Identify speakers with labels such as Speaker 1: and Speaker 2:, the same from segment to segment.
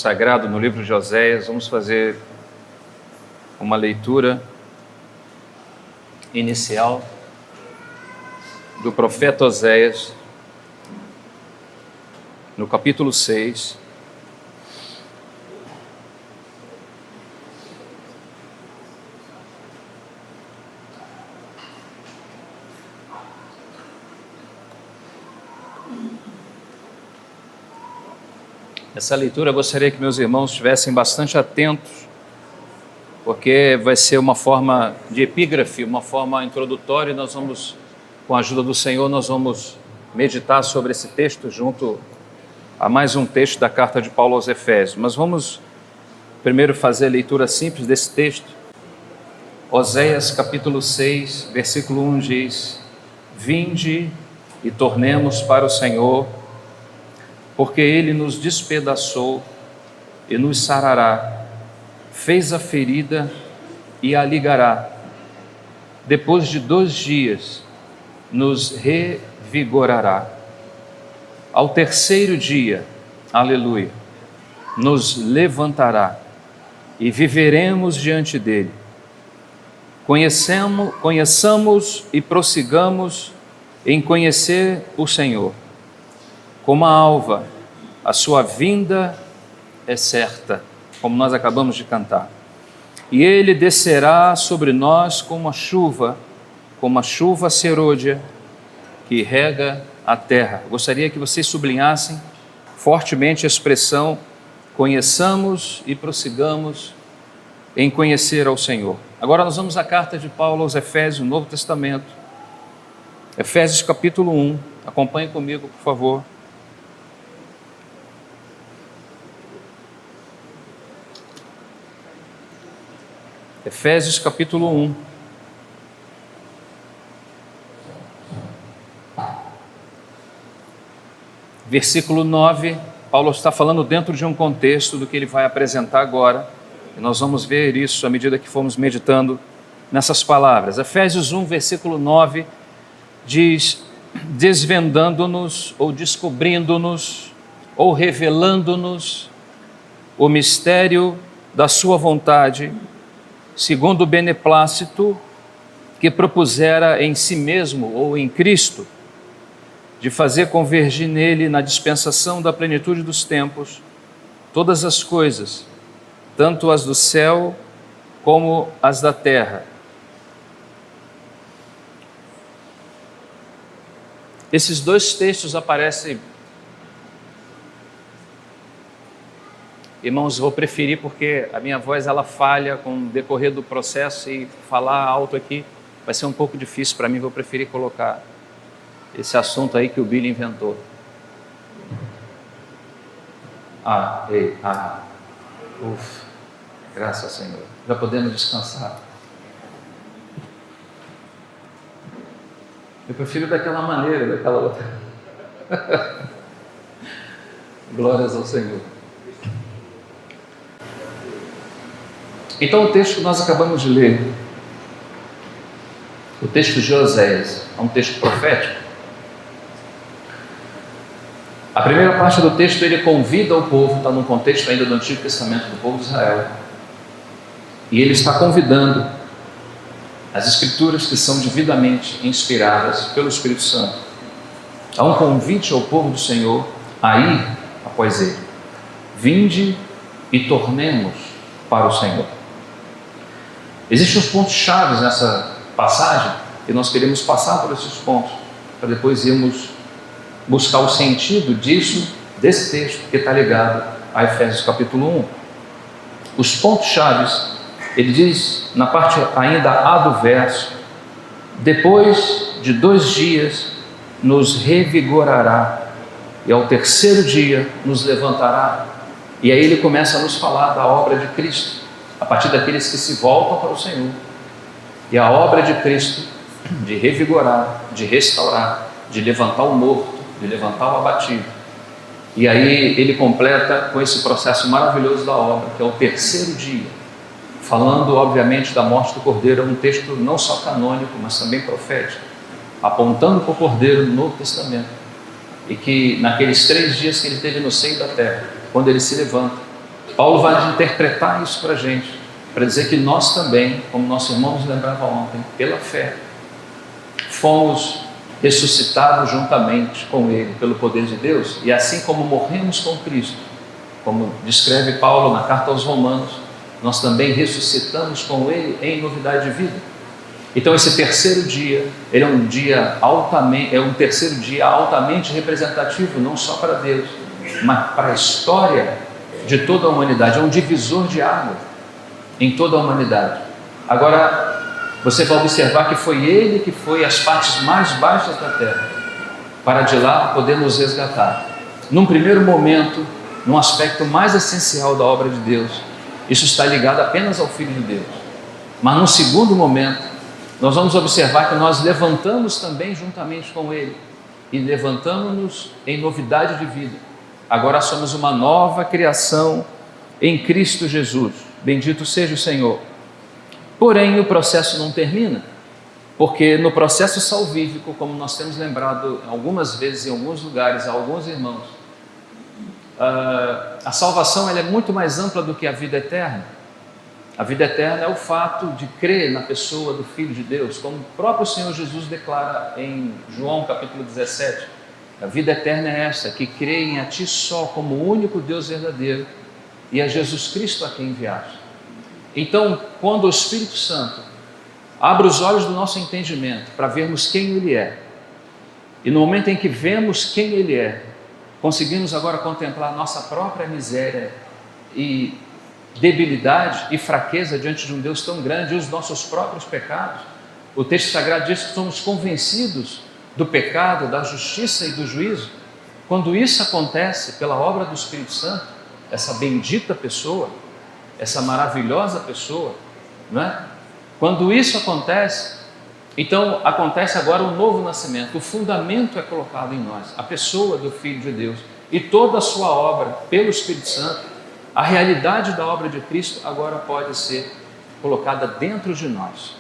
Speaker 1: sagrado no livro de Oséias. Vamos fazer uma leitura inicial do profeta Oséias, no capítulo 6. Essa leitura eu gostaria que meus irmãos estivessem bastante atentos, porque vai ser uma forma de epígrafe, uma forma introdutória, e nós vamos, com a ajuda do Senhor, nós vamos meditar sobre esse texto junto a mais um texto da carta de Paulo aos Efésios. Mas vamos primeiro fazer a leitura simples desse texto. Oséias capítulo 6, versículo 1 diz: Vinde e tornemos para o Senhor, porque Ele nos despedaçou e nos sarará, fez a ferida e a ligará. Depois de 2 dias nos revigorará. Ao 3º dia, aleluia, nos levantará e viveremos diante dele. Conheçamos e prossigamos em conhecer o Senhor. Como a alva, a sua vinda é certa, como nós acabamos de cantar. E ele descerá sobre nós como a chuva serôdia que rega a terra. Gostaria que vocês sublinhassem fortemente a expressão: conheçamos e prossigamos em conhecer ao Senhor. Agora nós vamos à carta de Paulo aos Efésios, no Novo Testamento. Efésios capítulo 1, acompanhe comigo, por favor. Efésios capítulo 1. Versículo 9, Paulo está falando dentro de um contexto do que ele vai apresentar agora, e nós vamos ver isso à medida que formos meditando nessas palavras. Efésios 1, versículo 9, diz: desvendando-nos, ou descobrindo-nos, ou revelando-nos o mistério da sua vontade, segundo o beneplácito que propusera em si mesmo ou em Cristo, de fazer convergir nele, na dispensação da plenitude dos tempos, todas as coisas, tanto as do céu como as da terra. Esses 2 textos aparecem, irmãos, vou preferir porque a minha voz ela falha com o decorrer do processo, e falar alto aqui vai ser um pouco difícil para mim. Vou preferir colocar esse assunto aí que o Billy inventou. Graças ao Senhor, já podemos descansar. Eu prefiro daquela maneira, daquela outra. Glórias ao Senhor. Então o texto que nós acabamos de ler, o texto de Oséias, é um texto profético. A primeira parte do texto ele convida o povo, está num contexto ainda do Antigo Testamento do povo de Israel, e ele está convidando as Escrituras, que são devidamente inspiradas pelo Espírito Santo, há um convite ao povo do Senhor a ir após ele. Vinde e tornemos para o Senhor. Existem os pontos chaves nessa passagem, e nós queremos passar por esses pontos, para depois irmos buscar o sentido desse texto, que está ligado a Efésios capítulo 1. Os pontos chaves, ele diz na parte ainda A do verso: depois de 2 dias nos revigorará, e ao 3º dia nos levantará. E aí ele começa a nos falar da obra de Cristo, a partir daqueles que se voltam para o Senhor. E a obra de Cristo, de revigorar, de restaurar, de levantar o morto, de levantar o abatido. E aí ele completa com esse processo maravilhoso da obra, que é o 3º dia, falando obviamente da morte do Cordeiro. É um texto não só canônico, mas também profético, apontando para o Cordeiro no Novo Testamento, e que naqueles 3 dias que ele teve no seio da terra, quando ele se levanta, Paulo vai interpretar isso para a gente, para dizer que nós também, como nosso irmão nos lembrava ontem, pela fé, fomos ressuscitados juntamente com Ele, pelo poder de Deus, e assim como morremos com Cristo, como descreve Paulo na carta aos Romanos, nós também ressuscitamos com Ele em novidade de vida. Então esse terceiro dia, ele é um terceiro dia altamente representativo, não só para Deus, mas para a história de toda a humanidade. É um divisor de água em toda a humanidade. Agora, você vai observar que foi Ele que foi às partes mais baixas da terra, para de lá poder nos resgatar. Num primeiro momento, num aspecto mais essencial da obra de Deus, isso está ligado apenas ao Filho de Deus. Mas num segundo momento, nós vamos observar que nós levantamos também juntamente com Ele, e levantamos-nos em novidade de vida. Agora somos uma nova criação em Cristo Jesus. Bendito seja o Senhor. Porém, o processo não termina, porque no processo salvífico, como nós temos lembrado algumas vezes em alguns lugares a alguns irmãos, a salvação ela é muito mais ampla do que a vida eterna. A vida eterna é o fato de crer na pessoa do Filho de Deus, como o próprio Senhor Jesus declara em João capítulo 17. A vida eterna é essa, que creem a Ti só como o único Deus verdadeiro e a Jesus Cristo a quem enviaste. Então, quando o Espírito Santo abre os olhos do nosso entendimento para vermos quem Ele é, e no momento em que vemos quem Ele é, conseguimos agora contemplar nossa própria miséria e debilidade e fraqueza diante de um Deus tão grande, e os nossos próprios pecados. O texto sagrado diz que somos convencidos do pecado, da justiça e do juízo. Quando isso acontece pela obra do Espírito Santo, essa bendita pessoa, essa maravilhosa pessoa, não é? Quando isso acontece, então acontece agora um novo nascimento. O fundamento é colocado em nós, a pessoa do Filho de Deus, e toda a sua obra pelo Espírito Santo. A realidade da obra de Cristo agora pode ser colocada dentro de nós.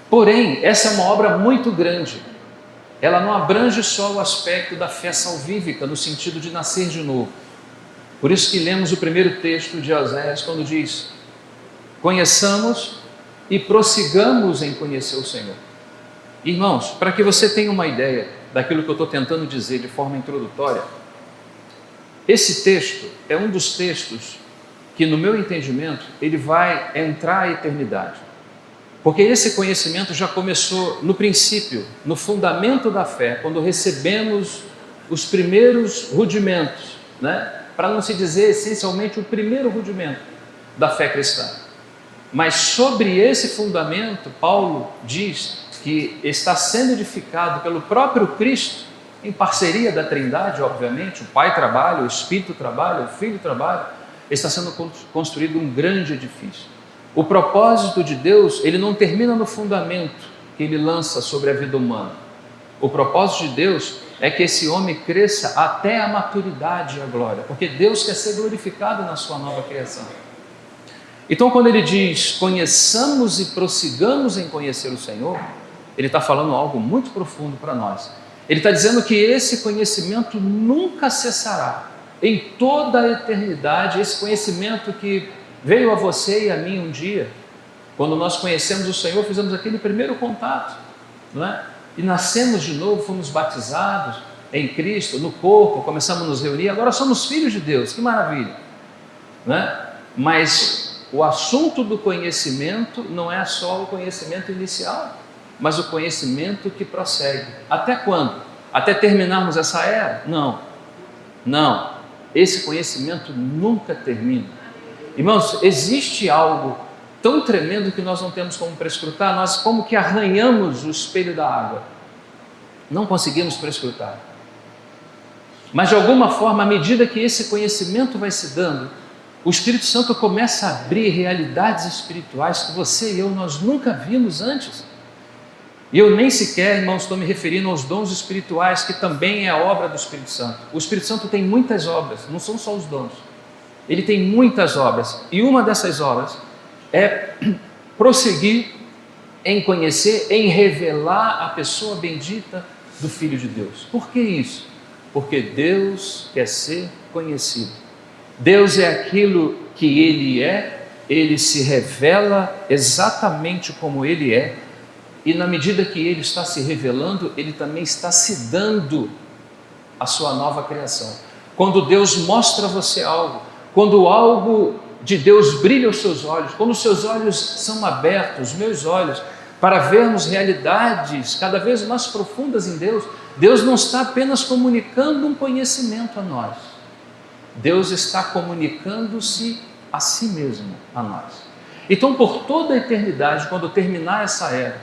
Speaker 1: Porém, essa é uma obra muito grande. Ela não abrange só o aspecto da fé salvífica, no sentido de nascer de novo. Por isso que lemos o primeiro texto de Oséias, quando diz: conheçamos e prossigamos em conhecer o Senhor. Irmãos, para que você tenha uma ideia daquilo que eu estou tentando dizer de forma introdutória, esse texto é um dos textos que, no meu entendimento, ele vai entrar à eternidade. Porque esse conhecimento já começou no princípio, no fundamento da fé, quando recebemos os primeiros rudimentos, né? Para não se dizer essencialmente o primeiro rudimento da fé cristã. Mas sobre esse fundamento, Paulo diz que está sendo edificado pelo próprio Cristo, em parceria da Trindade, obviamente. O Pai trabalha, o Espírito trabalha, o Filho trabalha. Está sendo construído um grande edifício. O propósito de Deus, ele não termina no fundamento que ele lança sobre a vida humana. O propósito de Deus é que esse homem cresça até a maturidade e a glória, porque Deus quer ser glorificado na sua nova criação. Então, quando ele diz conheçamos e prossigamos em conhecer o Senhor, ele está falando algo muito profundo para nós. Ele está dizendo que esse conhecimento nunca cessará. Em toda a eternidade, esse conhecimento que veio a você e a mim um dia, quando nós conhecemos o Senhor, fizemos aquele primeiro contato, não é? E nascemos de novo, fomos batizados em Cristo, no corpo, começamos a nos reunir, agora somos filhos de Deus, que maravilha, não é? Mas o assunto do conhecimento não é só o conhecimento inicial, mas o conhecimento que prossegue. Até quando? Até terminarmos essa era? Não. Esse conhecimento nunca termina. Irmãos, existe algo tão tremendo que nós não temos como prescrutar. Nós como que arranhamos o espelho da água. Não conseguimos prescrutar. Mas de alguma forma, à medida que esse conhecimento vai se dando, o Espírito Santo começa a abrir realidades espirituais que você e eu, nós nunca vimos antes. E eu nem sequer, irmãos, estou me referindo aos dons espirituais, que também é a obra do Espírito Santo. O Espírito Santo tem muitas obras, não são só os dons. Ele tem muitas obras, e uma dessas obras é prosseguir em conhecer, em revelar a pessoa bendita do Filho de Deus. Por que isso? Porque Deus quer ser conhecido. Deus é aquilo que Ele se revela exatamente como Ele é, e na medida que Ele está se revelando, Ele também está se dando a sua nova criação. Quando Deus mostra a você algo, quando algo de Deus brilha aos seus olhos, quando os seus olhos são abertos, os meus olhos, para vermos realidades cada vez mais profundas em Deus, Deus não está apenas comunicando um conhecimento a nós, Deus está comunicando-se a si mesmo a nós. Então, por toda a eternidade, quando terminar essa era,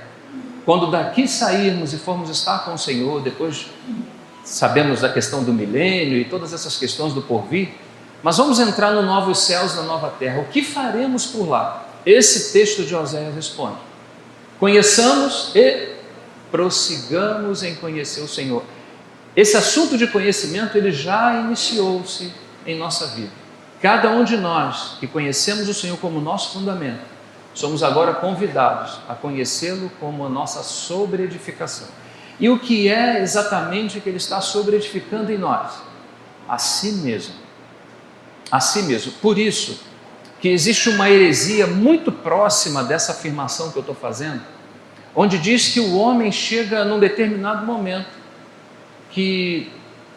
Speaker 1: quando daqui sairmos e formos estar com o Senhor, depois sabemos da questão do milênio e todas essas questões do porvir, mas vamos entrar no novos céus, na nova terra. O que faremos por lá? Esse texto de Oséias responde: conheçamos e prossigamos em conhecer o Senhor. Esse assunto de conhecimento, ele já iniciou-se em nossa vida. Cada um de nós que conhecemos o Senhor como nosso fundamento, somos agora convidados a conhecê-lo como a nossa sobreedificação. E o que é exatamente que Ele está sobreedificando em nós? A si mesmo. A si mesmo. Por isso que existe uma heresia muito próxima dessa afirmação que eu estou fazendo, onde diz que o homem chega num determinado momento que,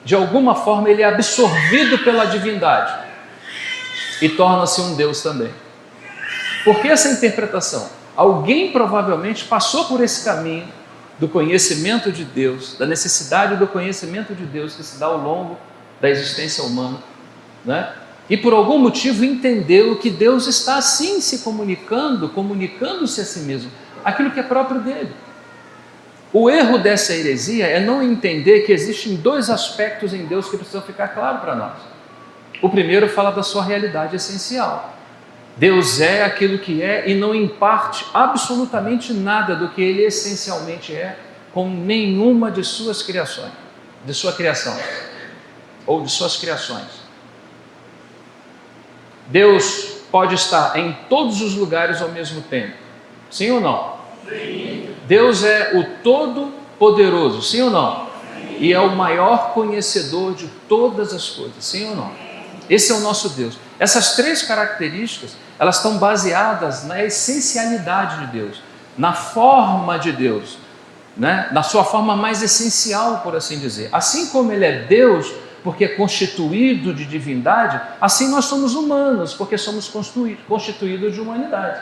Speaker 1: de alguma forma, ele é absorvido pela divindade e torna-se um Deus também. Por que essa interpretação? Alguém provavelmente passou por esse caminho do conhecimento de Deus, da necessidade do conhecimento de Deus que se dá ao longo da existência humana, né? E por algum motivo entendeu que Deus está assim se comunicando-se a si mesmo, aquilo que é próprio dele. O erro dessa heresia é não entender que existem dois aspectos em Deus que precisam ficar claros para nós. O primeiro fala da sua realidade essencial. Deus é aquilo que é e não imparte absolutamente nada do que Ele essencialmente é com nenhuma de suas criações, de sua criação ou de suas criações. Deus pode estar em todos os lugares ao mesmo tempo, sim ou não? Sim. Deus é o Todo-Poderoso, sim ou não? Sim. E é o maior conhecedor de todas as coisas, sim ou não? Esse é o nosso Deus. Essas três características, elas estão baseadas na essencialidade de Deus, na forma de Deus, né? Na sua forma mais essencial, por assim dizer. Assim como Ele é Deus, porque é constituído de divindade, assim nós somos humanos, porque somos constituídos de humanidade.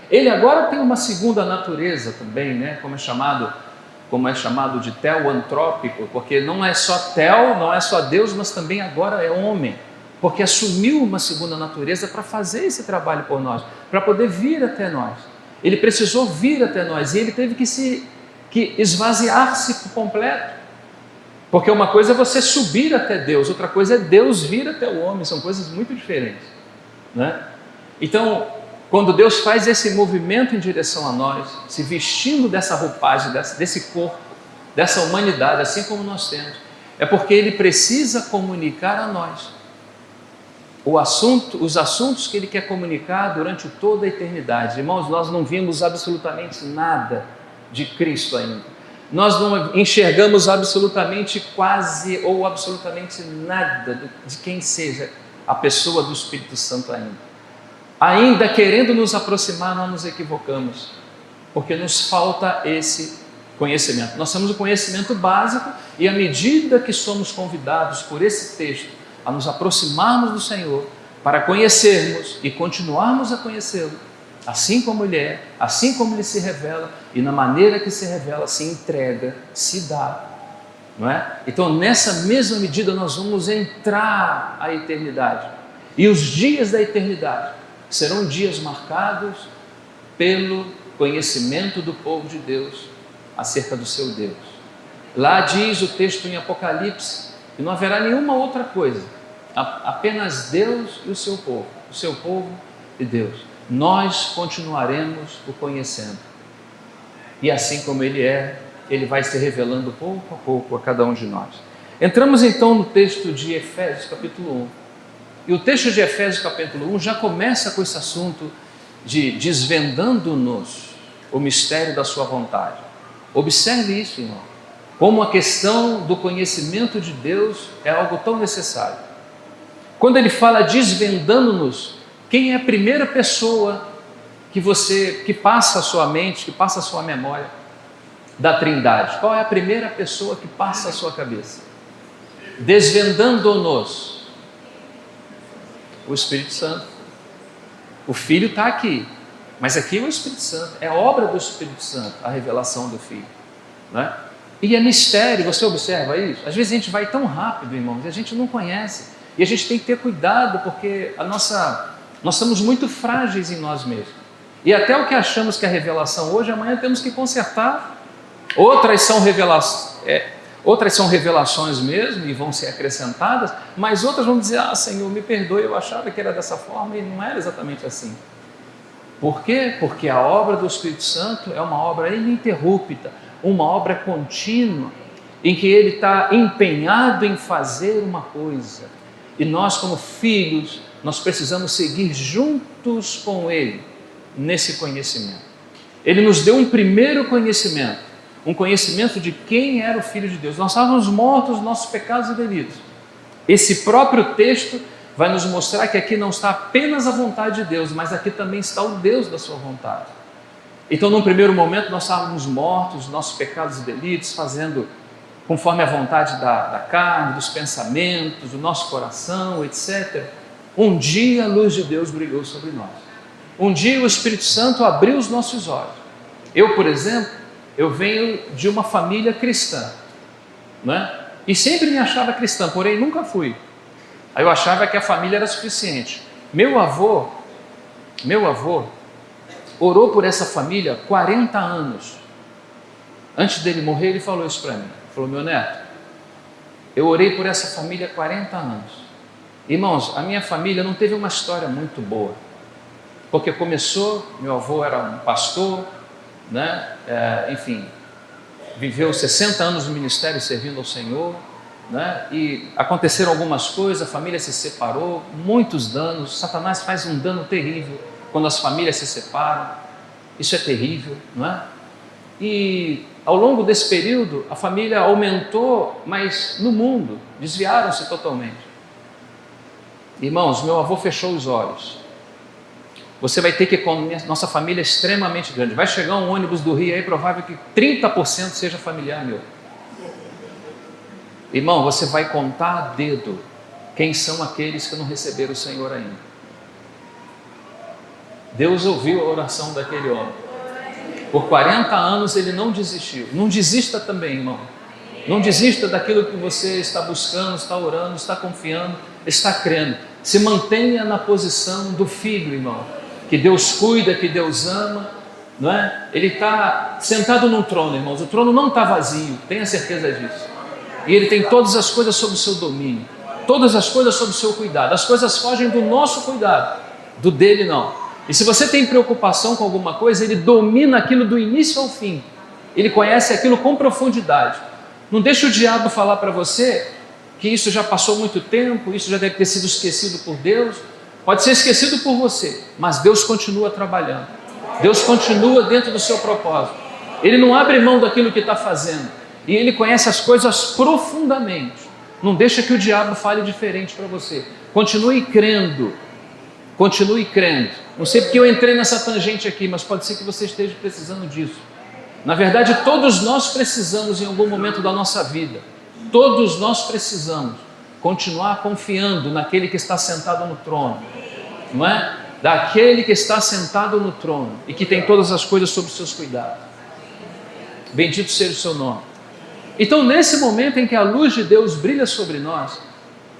Speaker 1: Ele agora tem uma segunda natureza também, né? como é chamado de teoantrópico, porque não é só teo, não é só Deus, mas também agora é homem, porque assumiu uma segunda natureza para fazer esse trabalho por nós, para poder vir até nós. Ele precisou vir até nós e ele teve que esvaziar-se por completo. Porque uma coisa é você subir até Deus, outra coisa é Deus vir até o homem, são coisas muito diferentes, né? Então, quando Deus faz esse movimento em direção a nós, se vestindo dessa roupagem, desse corpo, dessa humanidade, assim como nós temos, é porque Ele precisa comunicar a nós os assuntos que Ele quer comunicar durante toda a eternidade. Irmãos, nós não vimos absolutamente nada de Cristo ainda. Nós não enxergamos absolutamente quase ou absolutamente nada de quem seja a pessoa do Espírito Santo ainda. Ainda querendo nos aproximar, nós nos equivocamos, porque nos falta esse conhecimento. Nós temos o conhecimento básico e à medida que somos convidados por esse texto a nos aproximarmos do Senhor, para conhecermos e continuarmos a conhecê-lo, assim como Ele é, assim como Ele se revela, e na maneira que se revela, se entrega, se dá, não é? Então, nessa mesma medida, nós vamos entrar à eternidade, e os dias da eternidade serão dias marcados pelo conhecimento do povo de Deus acerca do seu Deus. Lá diz o texto em Apocalipse que não haverá nenhuma outra coisa, apenas Deus e o seu povo e Deus. Nós continuaremos o conhecendo, e assim como Ele é, Ele vai se revelando pouco a pouco a cada um de nós. Entramos então no texto de Efésios capítulo 1, e o texto de Efésios capítulo 1 já começa com esse assunto de desvendando-nos o mistério da sua vontade. Observe isso, irmão, como a questão do conhecimento de Deus é algo tão necessário. Quando ele fala desvendando-nos, Quem é a primeira pessoa que passa a sua mente, que passa a sua memória da Trindade? Qual é a primeira pessoa que passa a sua cabeça? Desvendando-nos, o Espírito Santo. O Filho está aqui, mas aqui é o Espírito Santo, é obra do Espírito Santo, a revelação do Filho, não é? E é mistério, você observa isso? Às vezes a gente vai tão rápido, irmãos, e a gente não conhece, e a gente tem que ter cuidado, porque nós somos muito frágeis em nós mesmos, e até o que achamos que é revelação hoje, amanhã temos que consertar. Outras são revelações mesmo, e vão ser acrescentadas, mas outras vão dizer, Senhor, me perdoe, eu achava que era dessa forma, e não era exatamente assim. Por quê? Porque a obra do Espírito Santo é uma obra ininterrupta, uma obra contínua, em que Ele está empenhado em fazer uma coisa, e nós como filhos, nós precisamos seguir juntos com Ele, nesse conhecimento. Ele nos deu um primeiro conhecimento, um conhecimento de quem era o Filho de Deus. Nós estávamos mortos nos nossos pecados e delitos. Esse próprio texto vai nos mostrar que aqui não está apenas a vontade de Deus, mas aqui também está o Deus da sua vontade. Então, num primeiro momento, nós estávamos mortos, nossos pecados e delitos, fazendo conforme a vontade da carne, dos pensamentos, do nosso coração, etc. Um dia a luz de Deus brilhou sobre nós. Um dia o Espírito Santo abriu os nossos olhos. Eu, por exemplo, eu venho de uma família cristã, né? E sempre me achava cristã, porém nunca fui. Aí eu achava que a família era suficiente. Meu avô orou por essa família 40 anos. Antes dele morrer, ele falou isso para mim. Ele falou, meu neto, eu orei por essa família 40 anos. Irmãos, a minha família não teve uma história muito boa. Porque começou, meu avô era um pastor, né? Enfim, viveu 60 anos no ministério servindo ao Senhor, né? E aconteceram algumas coisas, a família se separou, muitos danos. Satanás faz um dano terrível quando as famílias se separam, isso é terrível, não é? E ao longo desse período a família aumentou, mas no mundo desviaram-se totalmente. Irmãos, meu avô fechou os olhos. Você vai ter que, com nossa família é extremamente grande, vai chegar um ônibus do Rio aí, provável que 30% seja familiar meu. Irmão, você vai contar a dedo quem são aqueles que não receberam o Senhor ainda. Deus ouviu a oração daquele homem. Por 40 anos ele não desistiu. Não desista também, irmão. Não desista daquilo que você está buscando, está orando, está confiando, está crendo. Se mantenha na posição do filho, irmão. Que Deus cuida, que Deus ama, não é? Ele está sentado num trono, irmãos. O trono não está vazio, tenha certeza disso. E Ele tem todas as coisas sob o seu domínio, todas as coisas sob o seu cuidado. As coisas fogem do nosso cuidado, do dele não. E se você tem preocupação com alguma coisa, Ele domina aquilo do início ao fim. Ele conhece aquilo com profundidade. Não deixe o diabo falar para você que isso já passou muito tempo, isso já deve ter sido esquecido por Deus. Pode ser esquecido por você, mas Deus continua trabalhando. Deus continua dentro do seu propósito. Ele não abre mão daquilo que está fazendo. E Ele conhece as coisas profundamente. Não deixa que o diabo fale diferente para você. Continue crendo. Continue crendo. Não sei porque eu entrei nessa tangente aqui, mas pode ser que você esteja precisando disso. Na verdade, todos nós precisamos em algum momento da nossa vida. Todos nós precisamos continuar confiando naquele que está sentado no trono, não é? Daquele que está sentado no trono e que tem todas as coisas sob os seus cuidados. Bendito seja o seu nome. Então, nesse momento em que a luz de Deus brilha sobre nós,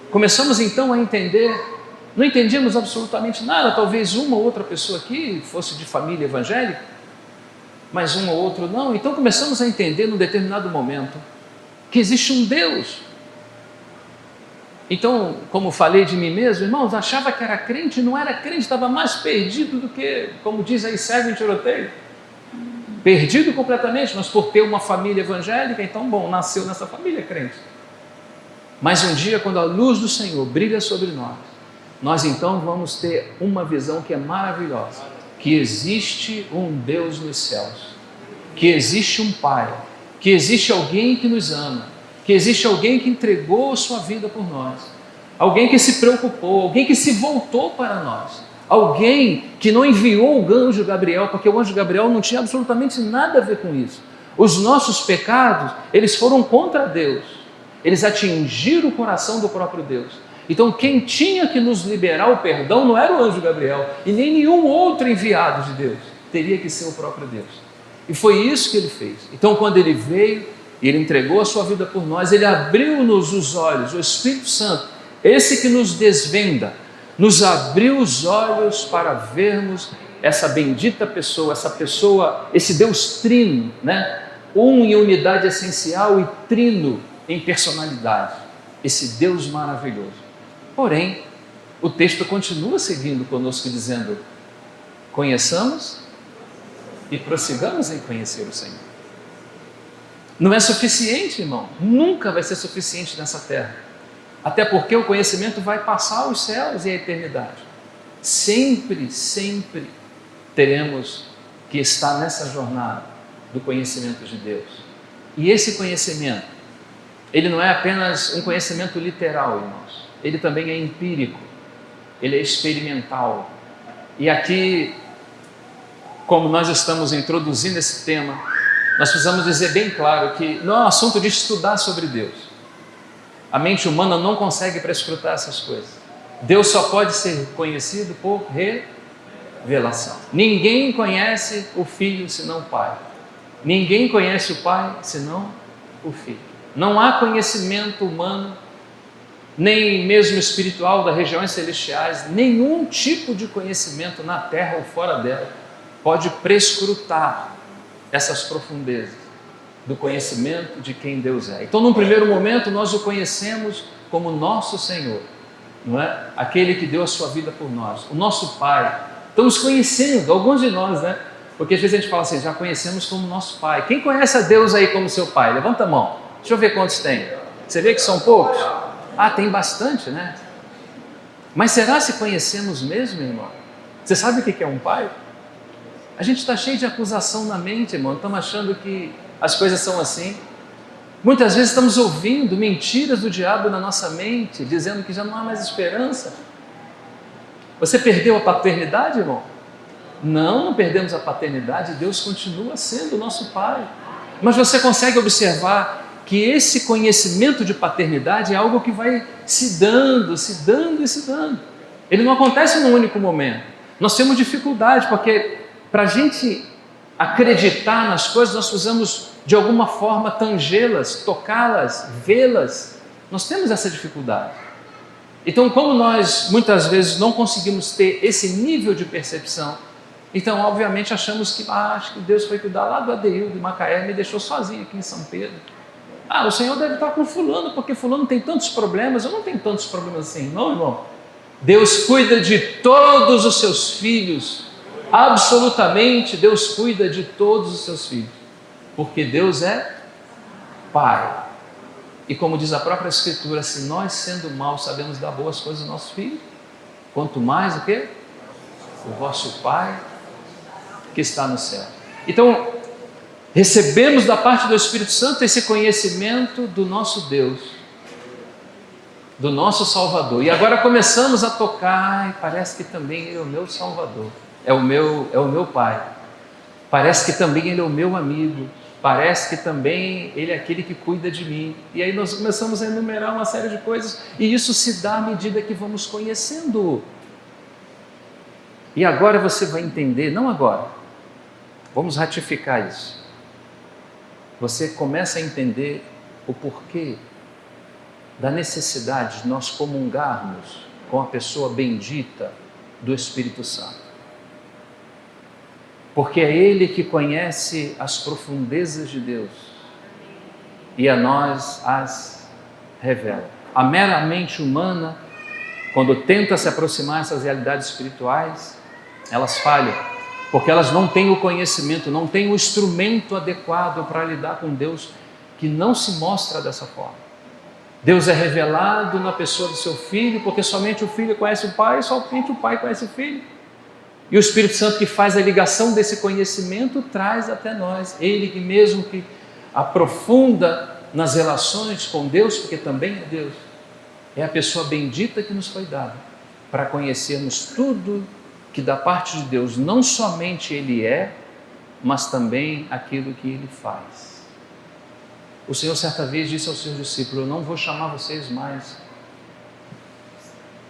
Speaker 1: começamos então a entender, não entendíamos absolutamente nada, talvez uma ou outra pessoa aqui fosse de família evangélica, mas um ou outro não. Então começamos a entender num determinado momento que existe um Deus. Então, como falei de mim mesmo, irmãos, achava que era crente, não era crente, estava mais perdido do que, como diz aí, cego em tiroteio. Perdido completamente, mas por ter uma família evangélica, então, bom, nasceu nessa família crente. Mas um dia, quando a luz do Senhor brilha sobre nós então vamos ter uma visão que é maravilhosa, que existe um Deus nos céus, que existe um Pai, que existe alguém que nos ama, que existe alguém que entregou sua vida por nós, alguém que se preocupou, alguém que se voltou para nós, Alguém que não enviou o anjo Gabriel, porque o anjo Gabriel não tinha absolutamente nada a ver com isso. Os nossos pecados, eles foram contra Deus. Eles atingiram o coração do próprio Deus. Então quem tinha que nos liberar o perdão não era o anjo Gabriel e nem nenhum outro enviado de Deus. Teria que ser o próprio Deus. E foi isso que ele fez. Então quando ele veio, ele entregou a sua vida por nós, ele abriu-nos os olhos, o Espírito Santo, esse que nos desvenda, nos abriu os olhos para vermos essa bendita pessoa, esse Deus trino, né? Um em unidade essencial e trino em personalidade, esse Deus maravilhoso. Porém, o texto continua seguindo conosco dizendo: conheçamos e prossigamos em conhecer o Senhor. Não é suficiente, irmão, nunca vai ser suficiente nessa terra, até porque o conhecimento vai passar os céus e a eternidade. Sempre teremos que estar nessa jornada do conhecimento de Deus. E esse conhecimento, ele não é apenas um conhecimento literal, irmãos, ele também é empírico, ele é experimental. E aqui, como nós estamos introduzindo esse tema, nós precisamos dizer bem claro que não é um assunto de estudar sobre Deus. A mente humana não consegue prescrutar essas coisas. Deus só pode ser conhecido por revelação. Ninguém conhece o Filho senão o Pai. Ninguém conhece o Pai senão o Filho. Não há conhecimento humano, nem mesmo espiritual das regiões celestiais, nenhum tipo de conhecimento na terra ou fora dela pode prescrutar essas profundezas do conhecimento de quem Deus é. Então, num primeiro momento, nós o conhecemos como nosso Senhor, não é? Aquele que deu a sua vida por nós, o nosso Pai. Estamos conhecendo, alguns de nós, né? Porque às vezes a gente fala assim, já conhecemos como nosso Pai. Quem conhece a Deus aí como seu Pai? Levanta a mão. Deixa eu ver quantos tem. Você vê que são poucos? Ah, tem bastante, né? Mas será se conhecemos mesmo, irmão? Você sabe o que é um pai? A gente está cheio de acusação na mente, irmão. Estamos achando que as coisas são assim. Muitas vezes estamos ouvindo mentiras do diabo na nossa mente, dizendo que já não há mais esperança. Você perdeu a paternidade, irmão? Não, não perdemos a paternidade. Deus continua sendo o nosso Pai. Mas você consegue observar que esse conhecimento de paternidade é algo que vai se dando. Ele não acontece num único momento. Nós temos dificuldade, porque para a gente acreditar nas coisas, nós precisamos de alguma forma tangê-las, tocá-las, vê-las. Nós temos essa dificuldade. Então, como nós muitas vezes não conseguimos ter esse nível de percepção, então obviamente achamos que acho que Deus foi cuidar lá do Adeildo de Macaé, me deixou sozinho aqui em São Pedro. O Senhor deve estar com fulano, porque fulano tem tantos problemas. Eu não tenho tantos problemas assim, não, irmão. Deus cuida de todos os seus filhos, absolutamente Deus cuida de todos os seus filhos, porque Deus é Pai. E como diz a própria Escritura, se nós sendo maus sabemos dar boas coisas aos nossos filhos, quanto mais o quê? O vosso Pai que está no céu. Então, recebemos da parte do Espírito Santo esse conhecimento do nosso Deus, do nosso Salvador. E agora começamos a tocar, parece que também Ele é o meu Salvador, é o meu Pai. Parece que também Ele é o meu amigo, parece que também Ele é aquele que cuida de mim. E aí nós começamos a enumerar uma série de coisas, e isso se dá à medida que vamos conhecendo-o. E agora você vai entender, não agora, vamos ratificar isso. Você começa a entender o porquê da necessidade de nós comungarmos com a pessoa bendita do Espírito Santo. Porque é Ele que conhece as profundezas de Deus e a nós as revela. A mera mente humana, quando tenta se aproximar dessas realidades espirituais, elas falham, porque elas não têm o conhecimento, não têm o instrumento adequado para lidar com Deus, que não se mostra dessa forma. Deus é revelado na pessoa do seu Filho, porque somente o Filho conhece o Pai, somente o Pai conhece o Filho. E o Espírito Santo, que faz a ligação desse conhecimento, traz até nós. Ele que mesmo que aprofunda nas relações com Deus, porque também é Deus, é a pessoa bendita que nos foi dada para conhecermos tudo que da parte de Deus não somente Ele é, mas também aquilo que Ele faz. O Senhor certa vez disse aos seus discípulos: eu não vou chamar vocês mais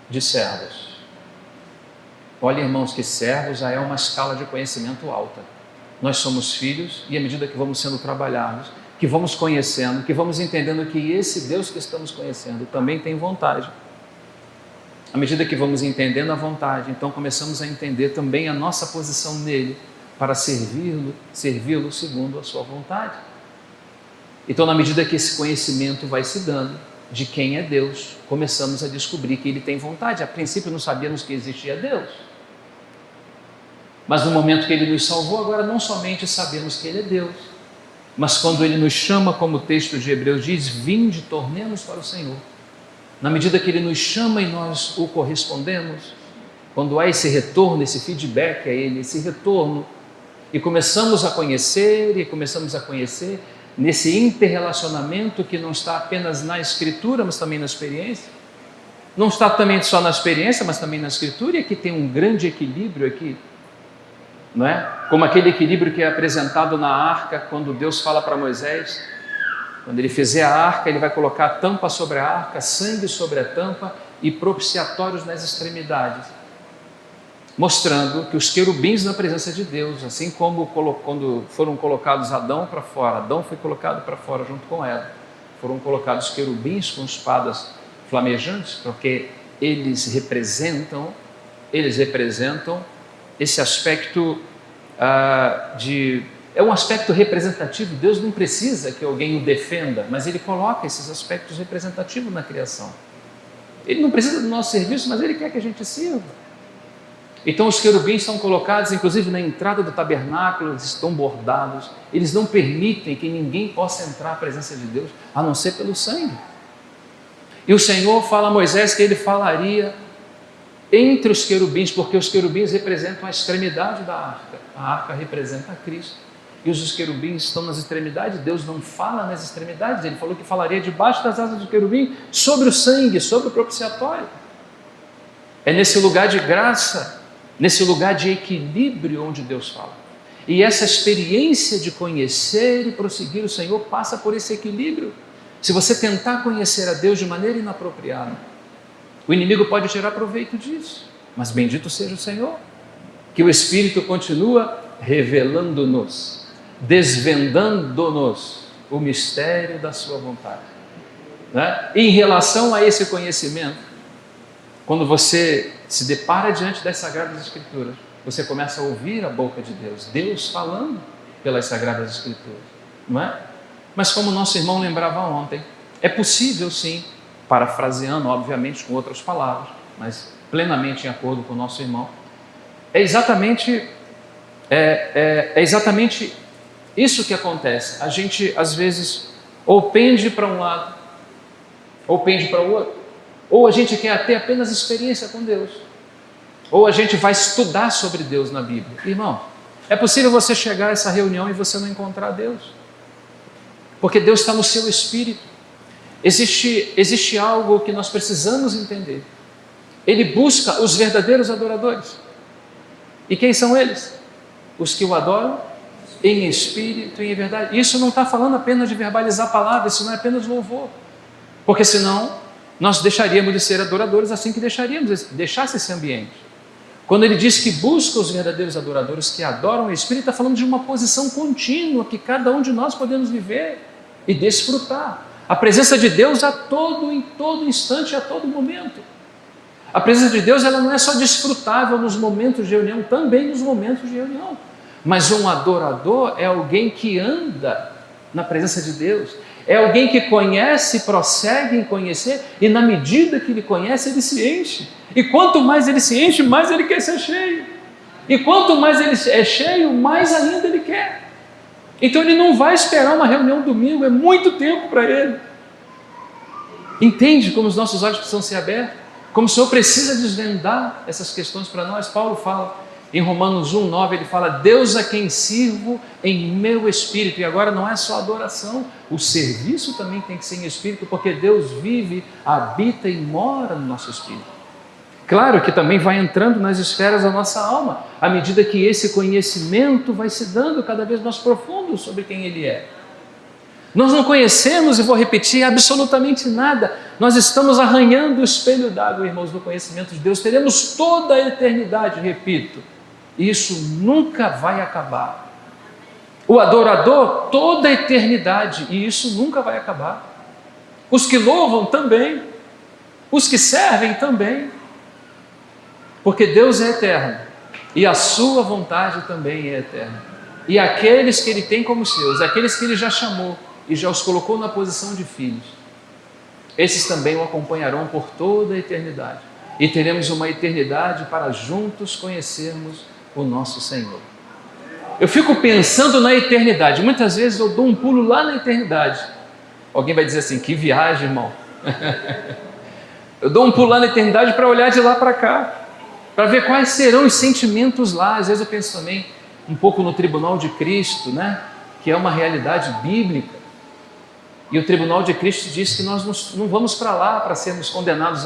Speaker 1: de servos. Olha, irmãos, que servos já é uma escala de conhecimento alta. Nós somos filhos e à medida que vamos sendo trabalhados, que vamos conhecendo, que vamos entendendo que esse Deus que estamos conhecendo também tem vontade. À medida que vamos entendendo a vontade, então começamos a entender também a nossa posição nele para servi-lo segundo a sua vontade. Então, na medida que esse conhecimento vai se dando de quem é Deus, começamos a descobrir que Ele tem vontade. A princípio não sabíamos que existia Deus, mas no momento que Ele nos salvou, agora não somente sabemos que Ele é Deus, mas quando Ele nos chama, como o texto de Hebreus diz, vinde, tornemos para o Senhor. Na medida que Ele nos chama e nós o correspondemos, quando há esse retorno, esse feedback a Ele, esse retorno, e começamos a conhecer, nesse interrelacionamento que não está apenas na Escritura, mas também na experiência, não está também só na experiência, mas também na Escritura, e aqui tem um grande equilíbrio aqui, não é? Como aquele equilíbrio que é apresentado na arca, quando Deus fala para Moisés, quando ele fizer a arca, ele vai colocar a tampa sobre a arca, sangue sobre a tampa e propiciatórios nas extremidades, mostrando que os querubins na presença de Deus, assim como quando foram colocados Adão para fora, Adão foi colocado para fora junto com Eva, foram colocados querubins com espadas flamejantes, porque eles representam esse aspecto é um aspecto representativo. Deus não precisa que alguém o defenda, mas Ele coloca esses aspectos representativos na criação. Ele não precisa do nosso serviço, mas Ele quer que a gente sirva. Então os querubins são colocados, inclusive na entrada do tabernáculo, eles estão bordados, eles não permitem que ninguém possa entrar à presença de Deus, a não ser pelo sangue. E o Senhor fala a Moisés que Ele falaria entre os querubins, porque os querubins representam a extremidade da arca, a arca representa a Cristo, e os querubins estão nas extremidades. Deus não fala nas extremidades, Ele falou que falaria debaixo das asas do querubim, sobre o sangue, sobre o propiciatório. É nesse lugar de graça, nesse lugar de equilíbrio onde Deus fala. E essa experiência de conhecer e prosseguir o Senhor passa por esse equilíbrio. Se você tentar conhecer a Deus de maneira inapropriada, o inimigo pode tirar proveito disso, mas bendito seja o Senhor, que o Espírito continua revelando-nos, desvendando-nos o mistério da sua vontade, né? E em relação a esse conhecimento, quando você se depara diante das Sagradas Escrituras, você começa a ouvir a boca de Deus, Deus falando pelas Sagradas Escrituras, não é? Mas como nosso irmão lembrava ontem, é possível sim, parafraseando obviamente com outras palavras, mas plenamente em acordo com o nosso irmão, é exatamente isso que acontece. A gente às vezes ou pende para um lado, ou pende para o outro, ou a gente quer ter apenas experiência com Deus, ou a gente vai estudar sobre Deus na Bíblia. Irmão, é possível você chegar a essa reunião e você não encontrar Deus, porque Deus está no seu espírito. Existe algo que nós precisamos entender. Ele busca os verdadeiros adoradores. E quem são eles? Os que o adoram em espírito e em verdade. Isso não está falando apenas de verbalizar palavras, isso não é apenas louvor, porque senão nós deixaríamos de ser adoradores assim que deixasse esse ambiente. Quando ele diz que busca os verdadeiros adoradores que adoram o Espírito, está falando de uma posição contínua que cada um de nós podemos viver e desfrutar. A presença de Deus em todo instante, a todo momento. A presença de Deus ela não é só desfrutável nos momentos de reunião, também nos momentos de reunião. Mas um adorador é alguém que anda na presença de Deus, é alguém que conhece, prossegue em conhecer, e na medida que ele conhece, ele se enche. E quanto mais ele se enche, mais ele quer ser cheio. E quanto mais ele é cheio, mais ainda ele quer. Então ele não vai esperar uma reunião domingo, é muito tempo para ele. Entende como os nossos olhos precisam ser abertos? Como o Senhor precisa desvendar essas questões para nós? Paulo fala em Romanos 1:9, ele fala: Deus a quem sirvo em meu espírito. E agora não é só adoração, o serviço também tem que ser em espírito, porque Deus vive, habita e mora no nosso espírito. Claro que também vai entrando nas esferas da nossa alma, à medida que esse conhecimento vai se dando cada vez mais profundo sobre quem Ele é. Nós não conhecemos, e vou repetir, absolutamente nada. Nós estamos arranhando o espelho d'água, irmãos, do conhecimento de Deus. Teremos toda a eternidade, repito. E isso nunca vai acabar. O adorador, toda a eternidade, e isso nunca vai acabar. Os que louvam também. Os que servem também. Porque Deus é eterno. E a sua vontade também é eterna. E aqueles que Ele tem como seus, aqueles que Ele já chamou, e já os colocou na posição de filhos, esses também o acompanharão por toda a eternidade, e teremos uma eternidade para juntos conhecermos o nosso Senhor. Eu fico pensando na eternidade, muitas vezes eu dou um pulo lá na eternidade. Alguém vai dizer assim, que viagem, irmão. Eu dou um pulo lá na eternidade para olhar de lá para cá, para ver quais serão os sentimentos lá. Às vezes eu penso também um pouco no tribunal de Cristo, né? Que é uma realidade bíblica. E o tribunal de Cristo diz que nós não vamos para lá para sermos condenados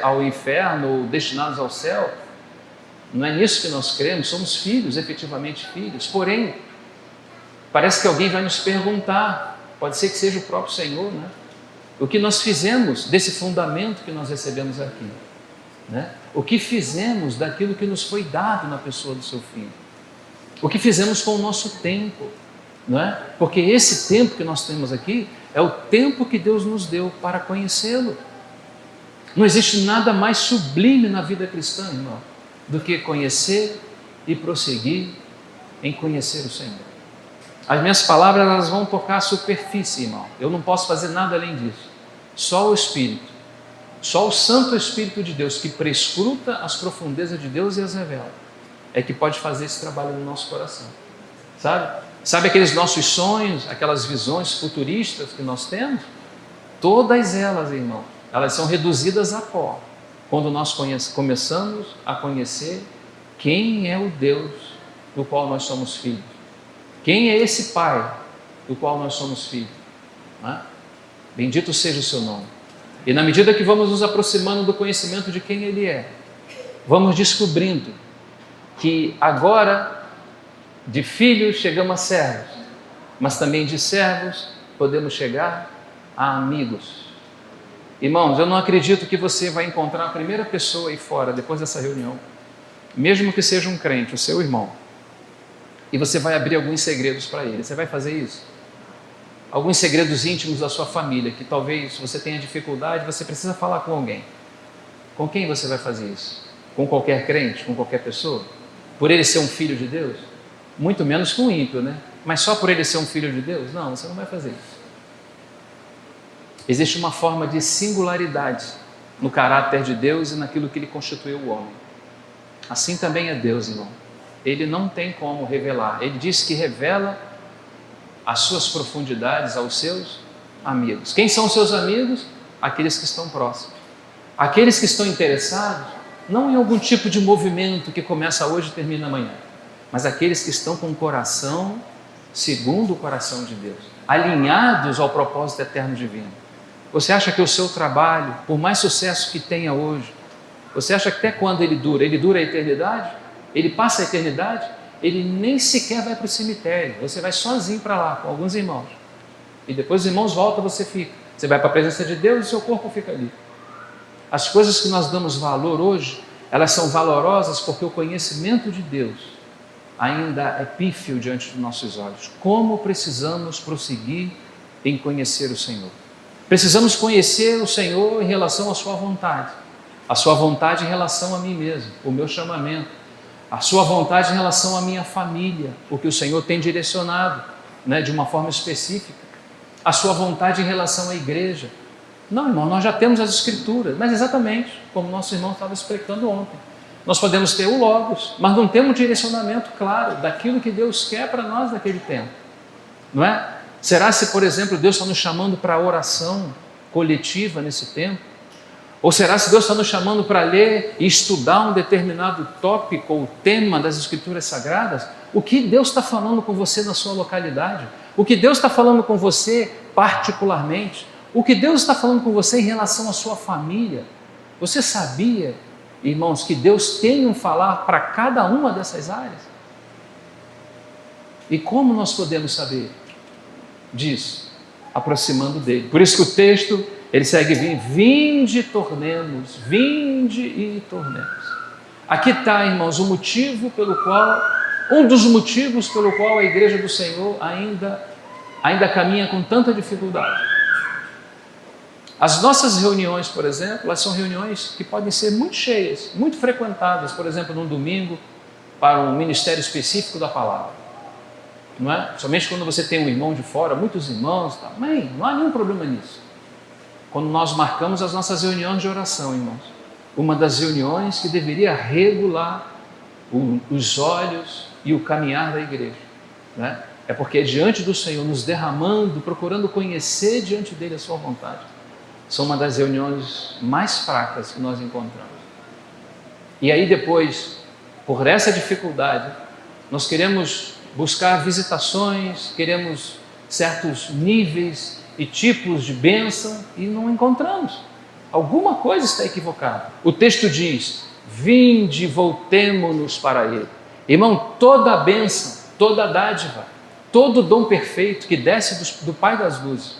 Speaker 1: ao inferno ou destinados ao céu. Não é nisso que nós cremos, somos filhos, efetivamente filhos. Porém, parece que alguém vai nos perguntar, pode ser que seja o próprio Senhor, né? O que nós fizemos desse fundamento que nós recebemos aqui, né? O que fizemos daquilo que nos foi dado na pessoa do seu Filho? O que fizemos com o nosso tempo? Não é? Porque esse tempo que nós temos aqui é o tempo que Deus nos deu para conhecê-lo. Não existe nada mais sublime na vida cristã, irmão, do que conhecer e prosseguir em conhecer o Senhor. As minhas palavras, elas vão tocar a superfície, irmão. Eu não posso fazer nada além disso. Só o Espírito, só o Santo Espírito de Deus, que prescruta as profundezas de Deus e as revela, é que pode fazer esse trabalho no nosso coração. Sabe aqueles nossos sonhos, aquelas visões futuristas que nós temos? Todas elas, irmão, elas são reduzidas a pó quando nós começamos a conhecer quem é o Deus do qual nós somos filhos. Quem é esse Pai do qual nós somos filhos? Bendito seja o seu nome. E na medida que vamos nos aproximando do conhecimento de quem Ele é, vamos descobrindo que agora de filhos chegamos a servos, mas também de servos podemos chegar a amigos. Irmãos, eu não acredito que você vai encontrar a primeira pessoa aí fora, depois dessa reunião, mesmo que seja um crente, o seu irmão, e você vai abrir alguns segredos para ele. Você vai fazer isso? Alguns segredos íntimos da sua família, que talvez você tenha dificuldade, você precisa falar com alguém. Com quem você vai fazer isso? Com qualquer crente, com qualquer pessoa? Por ele ser um filho de Deus? Muito menos com o ímpio, né? Mas só por ele ser um filho de Deus? Não, você não vai fazer isso. Existe uma forma de singularidade no caráter de Deus e naquilo que Ele constituiu o homem. Assim também é Deus, irmão. Ele não tem como revelar. Ele diz que revela as suas profundidades aos seus amigos. Quem são os seus amigos? Aqueles que estão próximos. Aqueles que estão interessados, não em algum tipo de movimento que começa hoje e termina amanhã, mas aqueles que estão com o coração segundo o coração de Deus, alinhados ao propósito eterno divino. Você acha que o seu trabalho, por mais sucesso que tenha hoje, você acha que até quando ele dura? Ele dura a eternidade? Ele passa a eternidade? Ele nem sequer vai para o cemitério. Você vai sozinho para lá, com alguns irmãos. E depois os irmãos voltam, você fica. Você vai para a presença de Deus e seu corpo fica ali. As coisas que nós damos valor hoje, elas são valorosas porque o conhecimento de Deus ainda é pífio diante dos nossos olhos. Como precisamos prosseguir em conhecer o Senhor? Precisamos conhecer o Senhor em relação à sua vontade em relação a mim mesmo, o meu chamamento, a sua vontade em relação à minha família, o que o Senhor tem direcionado, né, de uma forma específica, a sua vontade em relação à igreja. Não, irmão, nós já temos as Escrituras, mas exatamente como nosso irmão estava explicando ontem. Nós podemos ter o Logos, mas não temos um direcionamento claro daquilo que Deus quer para nós naquele tempo, não é? Será se, por exemplo, Deus está nos chamando para a oração coletiva nesse tempo? Ou será se Deus está nos chamando para ler e estudar um determinado tópico ou tema das Escrituras Sagradas? O que Deus está falando com você na sua localidade? O que Deus está falando com você particularmente? O que Deus está falando com você em relação à sua família? Você sabia irmãos, que Deus tem um falar para cada uma dessas áreas. E como nós podemos saber disso? Aproximando dele. Por isso que o texto, ele segue vindo, vinde e tornemos, vinde e tornemos. Aqui está, irmãos, um dos motivos pelo qual a igreja do Senhor ainda caminha com tanta dificuldade. As nossas reuniões, por exemplo, elas são reuniões que podem ser muito cheias, muito frequentadas, por exemplo, num domingo, para um ministério específico da palavra. Não é? Somente quando você tem um irmão de fora, muitos irmãos, tá? Bem, não há nenhum problema nisso. Quando nós marcamos as nossas reuniões de oração, irmãos, uma das reuniões que deveria regular os olhos e o caminhar da igreja, né? É porque é diante do Senhor, nos derramando, procurando conhecer diante dele a sua vontade. São uma das reuniões mais fracas que nós encontramos. E aí depois, por essa dificuldade, nós queremos buscar visitações, queremos certos níveis e tipos de bênção e não encontramos. Alguma coisa está equivocada. O texto diz, vinde, voltemo-nos para ele. Irmão, toda a bênção, toda a dádiva, todo o dom perfeito que desce do Pai das luzes,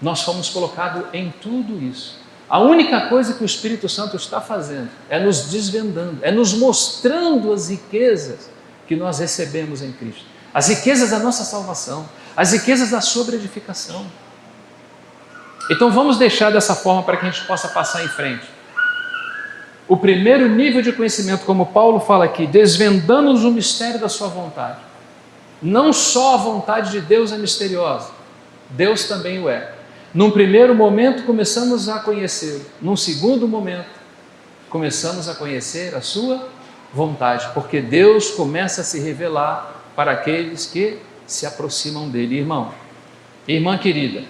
Speaker 1: nós fomos colocados em tudo isso. A única coisa que o Espírito Santo está fazendo é nos desvendando, é nos mostrando as riquezas que nós recebemos em Cristo, as riquezas da nossa salvação, as riquezas da sobreedificação. Então vamos deixar dessa forma para que a gente possa passar em frente. O primeiro nível de conhecimento, como Paulo fala aqui, desvendando-nos o mistério da sua vontade. Não só a vontade de Deus é misteriosa, Deus também o é. Num primeiro momento começamos a conhecê-lo, num segundo momento começamos a conhecer a sua vontade, porque Deus começa a se revelar para aqueles que se aproximam dele. Irmão, irmã querida,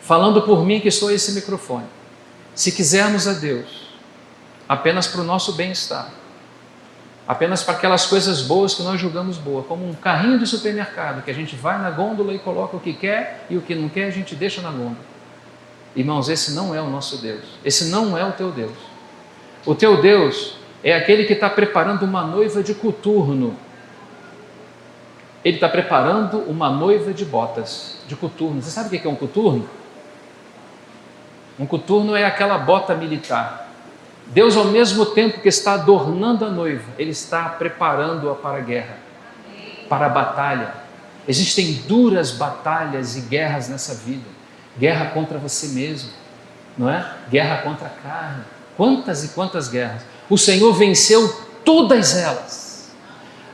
Speaker 1: falando por mim que sou esse microfone, se quisermos a Deus apenas para o nosso bem-estar, apenas para aquelas coisas boas que nós julgamos boas, como um carrinho de supermercado, que a gente vai na gôndola e coloca o que quer e o que não quer a gente deixa na gôndola. Irmãos, esse não é o nosso Deus, esse não é o teu Deus. O teu Deus é aquele que está preparando uma noiva de coturno. Ele está preparando uma noiva de botas, de coturno. Você sabe o que é um coturno? Um coturno é aquela bota militar. Deus, ao mesmo tempo que está adornando a noiva, Ele está preparando-a para a guerra, para a batalha. Existem duras batalhas e guerras nessa vida. Guerra contra você mesmo, não é? Guerra contra a carne. Quantas e quantas guerras. O Senhor venceu todas elas.